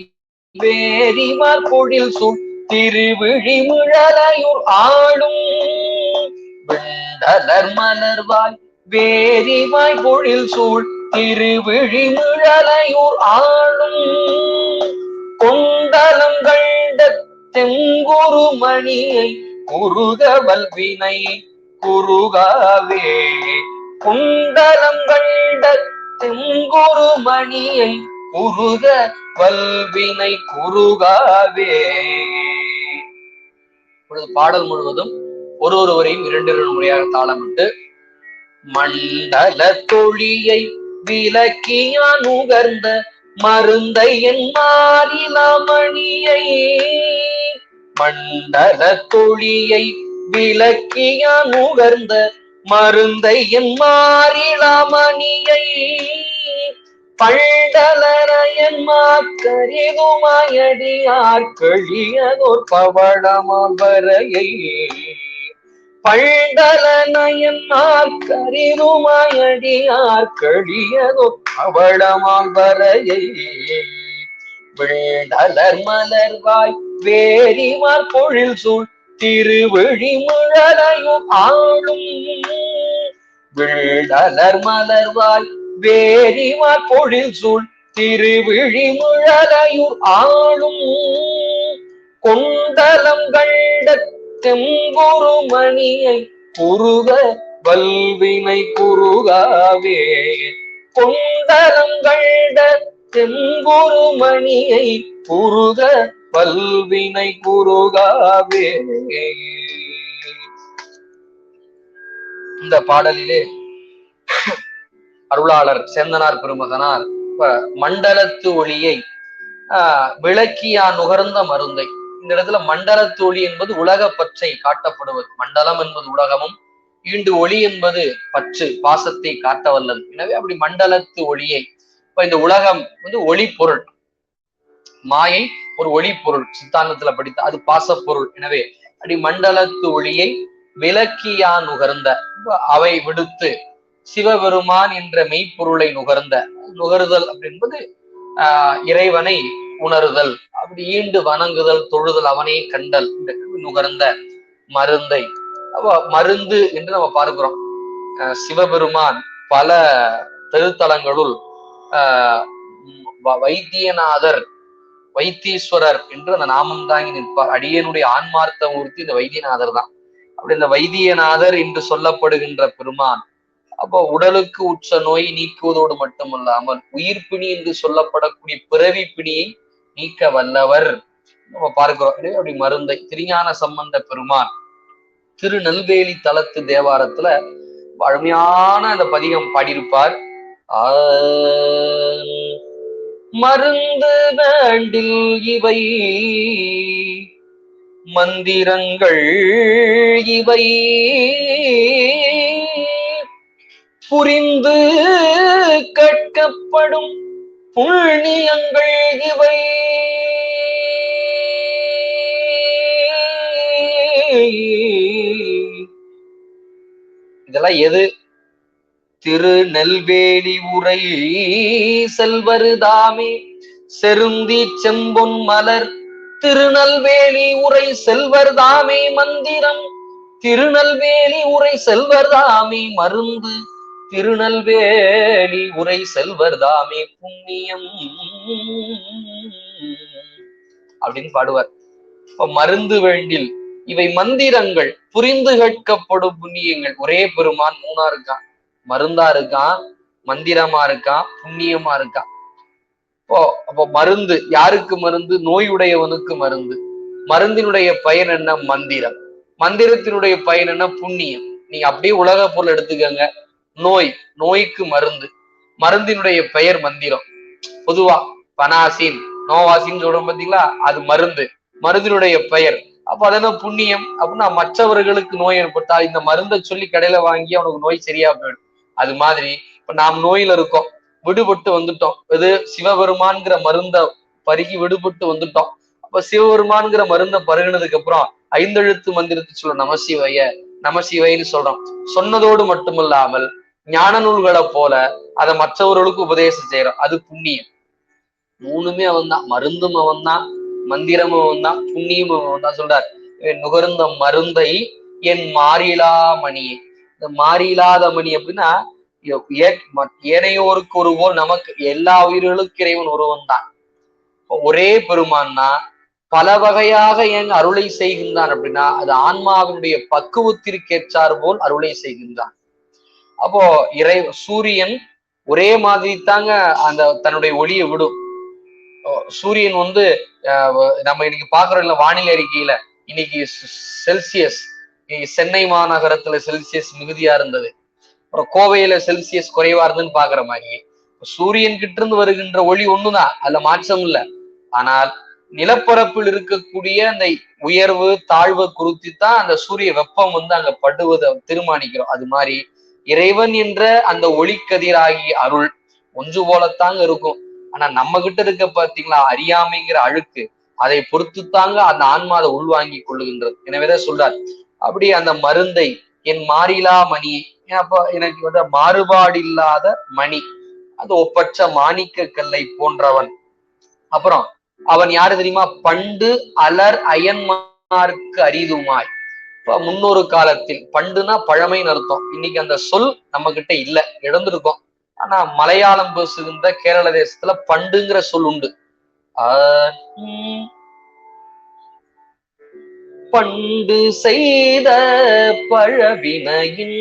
வேரிவார் பொழில் சூழ் திருவிழிமிழலையூர் ஆளும் விண்டலர் மலர்வாய் வேரிவாய் பொழில் சூழ் திருவிழிமிழலையூர் ஆளும் கொண்டலம் கண்ட தெங்குருமணியை குருகவல் வினை குருகாவே குண்டலம் கண்ட தெங்குருமணியை குருக வல்வினை குருகாவே. பாடல் முழுவதும் ஒருவரையும் இரண்டு முறையாக தாளமிட்டு. மண்டல தொழியை விலக்கியான் நுகர்ந்த மருந்தை என் மாறிலாமணியை மண்டல தொழியை விலக்கியான் நுகர்ந்த மருந்தை என் மாறிலாமணியை பண்டலரையன் மாக்கரிதுமாயடியார் கழியதோர் பவளமால் வரையை பண்டலனயன் மாக்கரிதுமாயடியார் கழியதோர் பவளமால் வரையை விண்டலர் மலர்வாய் வேரிவார் பொழில் சூழ் திருவிழிமிழலையூர் ஆளும் விண்டலர் மலர்வாய் வேரிவார் பொழில் சூழ் திருவிழிமிழலையூர் ஆளும் கொண்டலம் கண்ட தெங்குருமணியை குருக வல்வினை குருகாவே கொண்டலம் கண்ட தெங்குருமணியை குருக வல்வினை குருகாவே. இந்த பாடலிலே அருளாளர் சேந்தனார் பெருமகனார் மண்டலத்து ஒளியை விளக்கியா நுகர்ந்த மருந்தை. இந்த இடத்துல மண்டலத்து ஒளி என்பது உலக பற்றை காட்டப்படுவது. மண்டலம் என்பது உலகமும், ஈண்டு ஒளி என்பது பற்று பாசத்தை காட்ட வல்லது. எனவே அப்படி மண்டலத்து ஒளியை, இப்ப இந்த உலகம் ஒளி பொருள், மாயை ஒரு ஒளி பொருள், சித்தாந்தத்துல படித்த அது பாசப்பொருள். எனவே அப்படி மண்டலத்து ஒளியை விலக்கியா நுகர்ந்த, அவை விடுத்து சிவபெருமான் என்ற மெய்ப்பொருளை நுகர்ந்த. நுகர்தல் அப்படின்பது இறைவனை உணர்தல், அப்படி ஈண்டு வணங்குதல், தொழுதல், அவனே கண்டல். இந்த நுகர்ந்த மருந்தை மருந்து என்று நம்ம பார்க்கிறோம். சிவபெருமான் பல திருத்தலங்களுள் வைத்தியநாதர், வைத்தீஸ்வரர் என்று அந்த நாமம் தாங்கி நிற்பார். அடியனுடைய ஆன்மார்த்த மூர்த்தி இந்த வைத்தியநாதர் தான். அப்படி இந்த வைத்தியநாதர் என்று சொல்லப்படுகின்ற பெருமான் அப்போ உடலுக்கு உற்ற நோய் நீக்குவதோடு மட்டுமல்லாமல் உயிர் பிணி என்று சொல்லப்படக்கூடிய பிறவி பிணியை நீக்க வல்லவர் நம்ம பார்க்கிறோம். அப்படி மருந்தை திருஞான சம்பந்த பெருமான் திருநெல்வேலி தலத்து தேவாரத்துல பழமையான அந்த பதிகம் பாடியிருப்பார். மருந்து வேண்டில் இவை மந்திரங்கள் இவை புரிந்து கற்க செய்யப்படும் புண்ணியங்கள் இவை. இதெல்லாம் எது? திருநெல்வேலி உரை செல்வருதாமே செருந்தி செம்பொன் மலர் திருநெல்வேலி உரை செல்வர்தாமே மந்திரம் திருநெல்வேலி உரை செல்வர்தாமே மருந்து திருநெல்வேலி உரை செல்வர்தாமே புண்ணியம் அப்படின்னு பாடுவார். இப்ப மருந்து வேண்டில் இவை மந்திரங்கள் புரிந்து கேட்கப்படும் புண்ணியங்கள். ஒரே பெருமான் மூணா இருக்கான், மருந்தா இருக்கான், மந்திரமா இருக்கான், புண்ணியமா இருக்கான். அப்போ மருந்து யாருக்கு மருந்து? நோயுடையவனுக்கு மருந்து. மருந்தினுடைய பயன் என்ன? மந்திரம். மந்திரத்தினுடைய பயன் என்ன? புண்ணியம். நீங்க அப்படியே உலக பொருள் எடுத்துக்கங்க. நோய்க்கு மருந்து, மருந்தினுடைய பெயர் மந்திரம். பொதுவா பனாசின் நோவாசின்னு சொல்றோம் பாத்தீங்களா, அது மருந்து, மருந்தினுடைய பெயர். அப்ப அது என்ன? புண்ணியம். அப்படின்னா மற்றவர்களுக்கு நோய் ஏற்பட்டா இந்த மருந்தை சொல்லி கடையில வாங்கி அவனுக்கு நோய் சரியா போயிடும். அது மாதிரி இப்ப நாம் நோயில இருக்கோம், விடுபட்டு வந்துட்டோம். இது சிவபெருமான்கிற மருந்த பருகி விடுபட்டு வந்துட்டோம். அப்ப சிவபெருமான்கிற மருந்த பருகினதுக்கு அப்புறம் ஐந்தெழுத்து மந்திரத்தை சொல்ல நமசிவய நமசிவைன்னு சொல்றோம். சொன்னதோடு மட்டுமல்லாமல் ஞான நூல்களை போல அதை மற்றவர்களுக்கு உபதேசம் செய்யறோம். அது புண்ணியம். மூணுமே அவன் தான். மருந்தும் அவன் தான், மந்திரமும் அவன் தான், புண்ணியமும் அவன் தான். சொல்றார், நுகர்ந்த மருந்தை என் மாறிலா மணியே. இந்த மாறிலாத மணி அப்படின்னா ஏனையோருக்கு ஒருவோல் நமக்கு எல்லா உயிர்களுக்கு இறைவன் ஒருவன் தான். ஒரே பெருமான் தான் பல வகையாக ஏன் அருளை செய்கின்றான் அப்படின்னா அது ஆன்மாவினுடைய பக்குவத்திற்கேற்றார் போல் அருளை செய்கின்றான். அப்போ சூரியன் ஒரே மாதிரி தாங்க அந்த தன்னுடைய ஒளியை விடும். சூரியன் நம்ம இன்னைக்கு பாக்குறோம் இல்ல, வானிலை அறிக்கையில இன்னைக்கு செல்சியஸ், சென்னை மாநகரத்துல செல்சியஸ் மிகுதியா இருந்தது, அப்புறம் கோவையில செல்சியஸ் குறைவா இருந்துன்னு பாக்குற மாதிரி சூரியன் கிட்ட இருந்து வருகின்ற ஒளி ஒண்ணுதான், அதுல மாற்றம் இல்லை. ஆனால் நிலப்பரப்பில் இருக்கக்கூடிய அந்த உயர்வு தாழ்வு குறித்து தான் அந்த சூரிய வெப்பம் அங்க படுவதை தீர்மானிக்கிறோம். அது மாதிரி இறைவன் என்ற அந்த ஒளிக்கதிராகி அருள் ஒன்று போலத்தாங்க இருக்கும். ஆனா நம்ம கிட்ட இருக்க பாத்தீங்களா அறியாமைங்கிற அழுக்கு, அதை பொறுத்துத்தாங்க அந்த ஆன்மா அதை உள்வாங்கி கொள்ளுகின்றது. எனவேதான் சொல்றார், அப்படி அந்த மருந்தை என் மாறிலா மணி, அப்ப எனக்கு மாறுபாடு இல்லாத மணி, அது ஒப்பற்ற மாணிக்க கல்லை போன்றவன். அப்புறம் அவன் யாரு தெரியுமா? பண்டு அலர் அயன்மார்க்கு அரிதுமாய். இப்ப முன்னொரு காலத்தில், பண்டுனா பழமைன்னு அர்த்தம். இன்னைக்கு அந்த சொல் நம்ம கிட்ட இல்ல, இழந்திருக்கோம். ஆனா மலையாளம் பேசுகின்ற கேரள தேசத்துல பண்டுங்கிற சொல் உண்டு. பண்டு செய்த பழவினையின்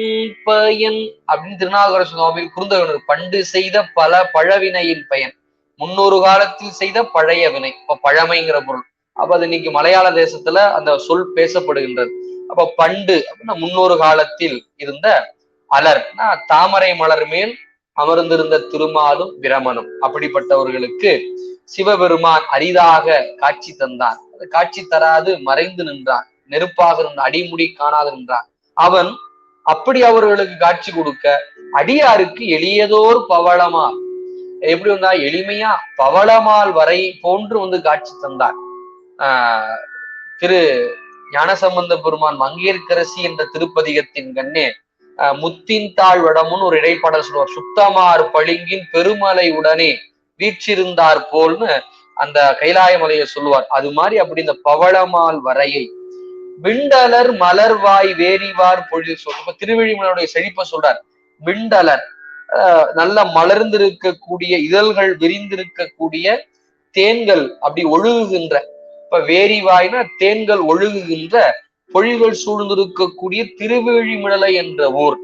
பயன் அப்படின்னு திருநாவுக்கரசு சுவாமி குறுந்தொகை. பண்டு செய்த பல பழவினையின் பயன், முன்னொரு காலத்தில் செய்த பழைய வினை. இப்ப பழமைங்கிற பொருள். அப்ப அது இன்னைக்கு மலையாள தேசத்துல அந்த சொல் பேசப்படுகின்றது. அப்ப பண்டு அப்படின்னா முன்னொரு காலத்தில் இருந்த, அலர்னா தாமரை மலர் மேல் அமர்ந்திருந்த திருமாலும் பிரமனும். அப்படிப்பட்டவர்களுக்கு சிவபெருமான் அரிதாக காட்சி தந்தான். காட்சி தராது மறைந்து நின்றான், நெருப்பாக இருந்த அடிமுடி காணாது நின்றான். அவன் அப்படி அவர்களுக்கு காட்சி கொடுக்க அடியாருக்கு எளியதோர் பவளமா, எப்படி வந்தா எளிமையா பவளமால் வரை போன்று காட்சி தந்தார். திரு ஞானசம்பந்த பெருமான் மங்கையர்க்கரசி என்ற திருப்பதிகத்தின் கண்ணே முத்தின் தாழ் வடமுன்னு ஒரு இடைப்பாடல் சொல்லுவார். சுத்தமார் பளிங்கின் பெருமலை உடனே வீற்றிருந்தார் போல்னு அந்த கைலாய மலையை சொல்லுவார். அது மாதிரி அப்படி இந்த பவளமால் வரையை விண்டலர் மலர்வாய் வேரிவார் பொழில் சொல்ற திருவெழிமலையுடைய செழிப்ப சொல்றார். விண்டலர் நல்ல மலர்ந்திருக்கக்கூடிய இதழ்கள் விரிந்திருக்கக்கூடிய தேன்கள் அப்படி ஒழுகுகின்ற, இப்ப வேரிவாய்னா தேன்கள் ஒழுகுகின்ற பொழில்கள் சூழ்ந்திருக்கக்கூடிய திருவேழிமிழலை என்ற ஊர்.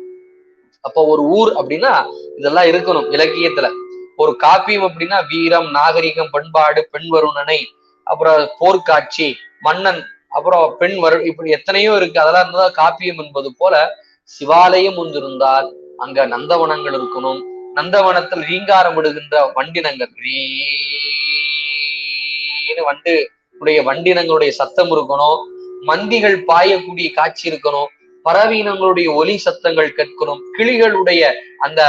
அப்ப ஒரு ஊர் அப்படின்னா இதெல்லாம் இருக்கணும். இலக்கியத்துல ஒரு காப்பியம் அப்படின்னா வீரம், நாகரிகம், பண்பாடு, பெண் வருணனை, அப்புறம் போர்க்காட்சி, மன்னன், அப்புறம் பெண் இப்படி எத்தனையோ இருக்கு. அதெல்லாம் இருந்ததா காப்பியம் என்பது போல சிவாலயம் ஒன்றிருந்தால் அங்க நந்தவனங்கள் இருக்கணும். நந்தவனத்தில் ரீங்காரம் விடுகின்ற வண்டினங்கள், வண்டு உடைய வண்டினங்களுடைய சத்தம் இருக்கணும். மந்திகள் பாயக்கூடிய காட்சி இருக்கணும். பறவையினங்களுடைய ஒலி சத்தங்கள் கேட்கணும். கிளிகளுடைய அந்த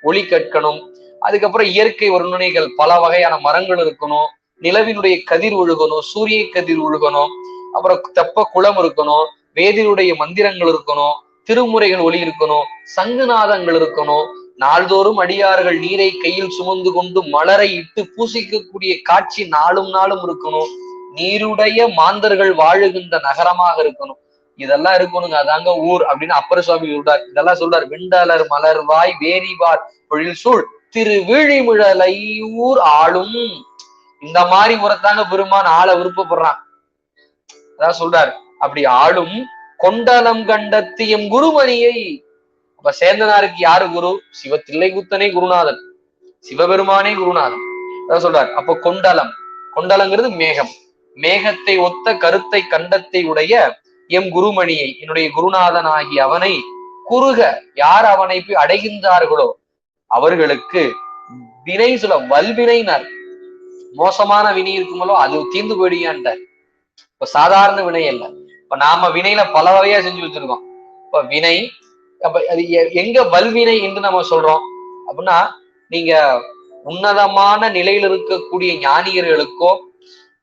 ஒலி கேட்கணும். அதுக்கப்புறம் இயற்கை வர்ணனைகள், பல வகையான மரங்கள் இருக்கணும், நிலவினுடைய கதிர் ஒழுகணும், சூரிய கதிர் ஒழுகணும், அப்புறம் தெப்ப குளம் இருக்கணும், வேதியுடைய மந்திரங்கள் இருக்கணும், திருமுறைகள் ஒளி இருக்கணும், சங்குநாதங்கள் இருக்கணும், நாள்தோறும் அடியார்கள் நீரை கையில் சுமந்து கொண்டு மலரை இட்டு பூசிக்கக்கூடிய காட்சி நாளும் நாளும் இருக்கணும், நீருடைய மாந்தர்கள் வாழுகின்ற நகரமாக இருக்கணும். இதெல்லாம் இருக்கணுங்க. அதாங்க ஊர் அப்படின்னு அப்பர் சுவாமி சொல்றார். இதெல்லாம் சொல்றார். வெண்டலர் மலர்வாய் வேரிவார் பொழில் சூழ் திரு வீழிமிழலை ஊர் ஆளும். இந்த மாதிரி உரத்தாங்க பெருமான் ஆள விருப்பப்படுறான். அதான் சொல்றாரு. அப்படி ஆளும் கொண்டலம் கண்டத்தியம் குருமணியை. அப்ப சேந்தனாருக்கு யாரு குரு? சிவத்தில்லை குத்தனே குருநாதன், சிவபெருமானே குருநாதன். அதான் சொல்றாரு. அப்ப கொண்டலம், கொண்டலங்கிறது மேகம், மேகத்தை ஒத்த கருத்தை கண்டத்தை உடைய எம் குருமணியை, என்னுடைய குருநாதன் ஆகிய அவனை குறுக யார் அவனை போய் அடைகின்றார்களோ அவர்களுக்கு வினை சொல்ல வல்வினைனார். மோசமான வினை இருக்குமோ அது தீர்ந்து போயிடுயான்ட்டார். இப்ப சாதாரண வினை அல்ல. இப்ப நாம வினையில பல வகையா செஞ்சு வச்சிருக்கோம். இப்ப வினை, அப்ப அது எங்க வல்வினை என்று நம்ம சொல்றோம் அப்படின்னா, நீங்க உன்னதமான நிலையில் இருக்கக்கூடிய ஞானியர்களுக்கோ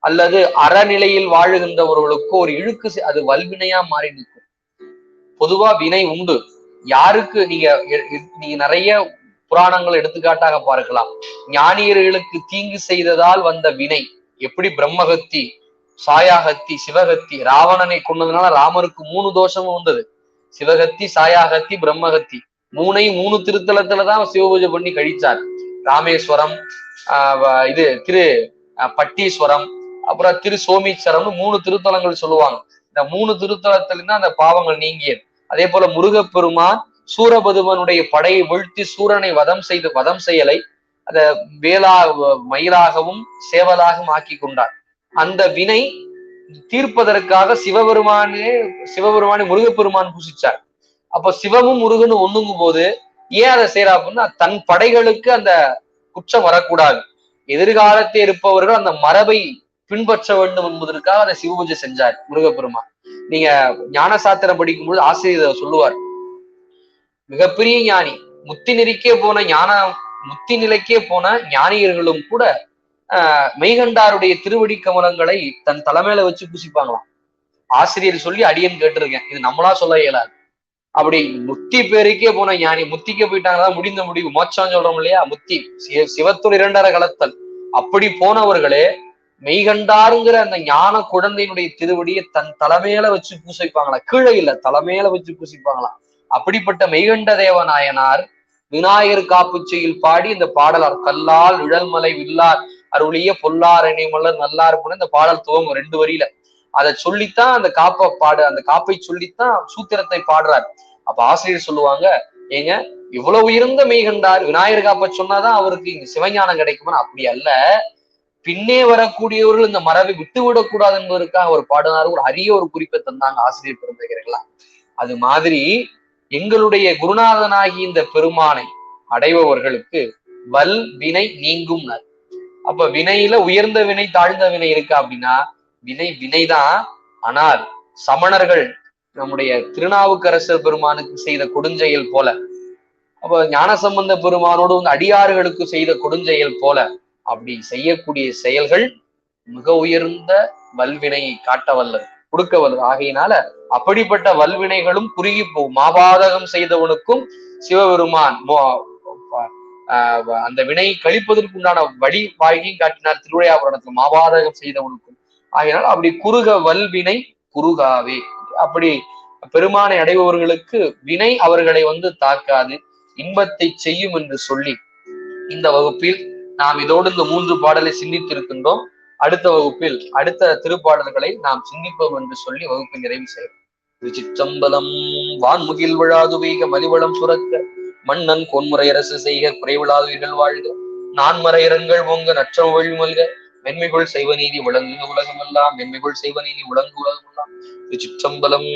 அல்லது அறநிலையில் வாழுகின்றவர்களுக்கோ ஒரு இழுக்கு அது வல்வினையா மாறி நிற்கும். பொதுவா வினை உண்டு. யாருக்கு நீங்க நிறைய புராணங்கள் எடுத்துக்காட்டாக பார்க்கலாம். ஞானியர்களுக்கு தீங்கு செய்ததால் வந்த வினை, எப்படி பிரம்மகத்தி, சாயாகத்தி, சிவகத்தி. ராவணனை கொண்டதுனால ராமருக்கு 3 தோஷமும் வந்தது. சிவகத்தி, சாயாகத்தி, பிரம்மகத்தி. 3 திருத்தலத்துலதான் சிவபூஜை பண்ணி கழிச்சார். ராமேஸ்வரம், திரு பட்டீஸ்வரம், அப்புறம் திரு சோமீஸ்வரம்னு 3 திருத்தலங்கள் சொல்லுவாங்க. இந்த 3 திருத்தலத்திலிருந்து அந்த பாவங்கள் நீங்கியது. அதே போல முருகப்பெருமான் சூரபதுமனுடைய படையை வீழ்த்தி சூரனை வதம் செயலை அத மயிலாகவும் சேவலாகவும் ஆக்கி கொண்டார். அந்த வினை தீர்ப்பதற்காக சிவபெருமானை முருகப்பெருமான் பூசிச்சார். அப்ப சிவமும் முருகனும் ஒண்ணுங்கும் போது ஏன் அதை செய்யறா அப்படின்னா, தன் படைகளுக்கு அந்த குற்றம் வரக்கூடாது, எதிர்காலத்தில் இருப்பவர்கள் அந்த மரபை பின்பற்ற வேண்டும் என்பதற்காக அதை சிவபூஜை செஞ்சார் முருகப்பெருமான். நீங்க ஞான சாத்திரம் படிக்கும்போது ஆசிரியர் சொல்லுவார், மிகப்பெரிய ஞானி, முத்தி நிலைக்கே போன ஞானியர்களும் கூட மெய்கண்டாருடைய திருவடி கமலங்களை தன் தலைமையில வச்சு பூசிப்பாங்களாம். ஆசிரியர் சொல்லி அடியன் கேட்டிருக்கேன். இது நம்மளா சொல்ல இயலாது. அப்படி முத்தி பேருக்கே போன ஞானி, முத்திக்கு போயிட்டாங்கதான் முடிந்த முடிவு, மோட்சம் சொல்றோம் இல்லையா, முத்தி சிவத்துள் 2 கலத்தல். அப்படி போனவர்களே மெய்கண்டாருங்கிற அந்த ஞான குழந்தையினுடைய திருவடியை தன் தலைமையில வச்சு பூசிப்பாங்களா, கீழே இல்ல தலைமையில வச்சு பூசிப்பாங்களாம். அப்படிப்பட்ட மெய்கண்ட தேவ நாயனார் விநாயகர் காப்புச்செயில் பாடி இந்த பாடலார் கல்லால் நிழல்மலை வில்லார் அருளிய பொல்லார் இணைமலர் நல்லார் போன இந்த பாடல் துவங்கும் 2 வரியில. அதை சொல்லித்தான் அந்த அந்த காப்பை சொல்லித்தான் சூத்திரத்தை பாடுறார். அப்ப ஆசிரியர் சொல்லுவாங்க, ஏங்க இவ்வளவு உயர்ந்த மெய்கண்டார் விநாயகர் காப்ப சொன்னாதான் அவருக்கு இங்க சிவஞானம் கிடைக்குமா? அப்படி அல்ல, பின்னே வரக்கூடியவர்கள் இந்த மரபை விட்டு விடக்கூடாது என்பதற்காக ஒரு பாடினார். ஒரு அரிய ஒரு குறிப்பை தந்தாங்க ஆசிரியர் பெருந்தகைகளா. அது மாதிரி எங்களுடைய குருநாதனாகி இந்த பெருமானை அடைபவர்களுக்கு வல் வினை நீங்கும். அப்ப வினையில உயர்ந்த வினை தாழ்ந்த வினை இருக்கா அப்படின்னா, வினைதான். ஆனால் சமணர்கள் நம்முடைய திருநாவுக்கரசர் பெருமானுக்கு செய்த கொடுஞ்செயல் போல, அப்ப ஞானசம்பந்த பெருமானோடு அடியார்களுக்கு செய்த கொடுஞ்செயல் போல அப்படி செய்யக்கூடிய செயல்கள் மிக உயர்ந்த வல்வினையை காட்ட வல்லது, கொடுக்க வல்லது. ஆகையினால அப்படிப்பட்ட வல்வினைகளும் குறுகி போகும். மாபாதகம் செய்தவனுக்கும் சிவபெருமான் அந்த வினை கழிப்பதற்கு உண்டான வழி வாயிலையும் காட்டினார் திருவிளையாபுரணத்தில், மாபாதகம் செய்தவனுக்கும். ஆகையினால் அப்படி குறுக வல்வினை குறுகாவே. அப்படி பெருமானை அடைபவர்களுக்கு வினை அவர்களை தாக்காது, இன்பத்தை செய்யும் என்று சொல்லி இந்த வகுப்பில் நாம் இதோடு இந்த 3 பாடலை சிந்தித்திருக்கின்றோம். அடுத்த வகுப்பில் அடுத்த திருப்பாடல்களை நாம் சிந்திப்போம் என்று சொல்லி வகுப்பை நிறைவு செய்வோம். திருச்சிற்றம்பலம். வான்முகில் விழாது வீக மலிவளம் சுரக்க, மன்னன் பொன்முறை அரசு செய்க குறைவிழாதுகள் வாழ்க, நான்மறையரங்கள் ஓங்க நற்றம் வழிமல்க, மென்மைகள் செய்வ நீதி விளங்கு உலகமெல்லாம், மென்மைகள் செய்வ நீதி விளங்கு உலகமெல்லாம். திருச்சிற்றம்பலம்.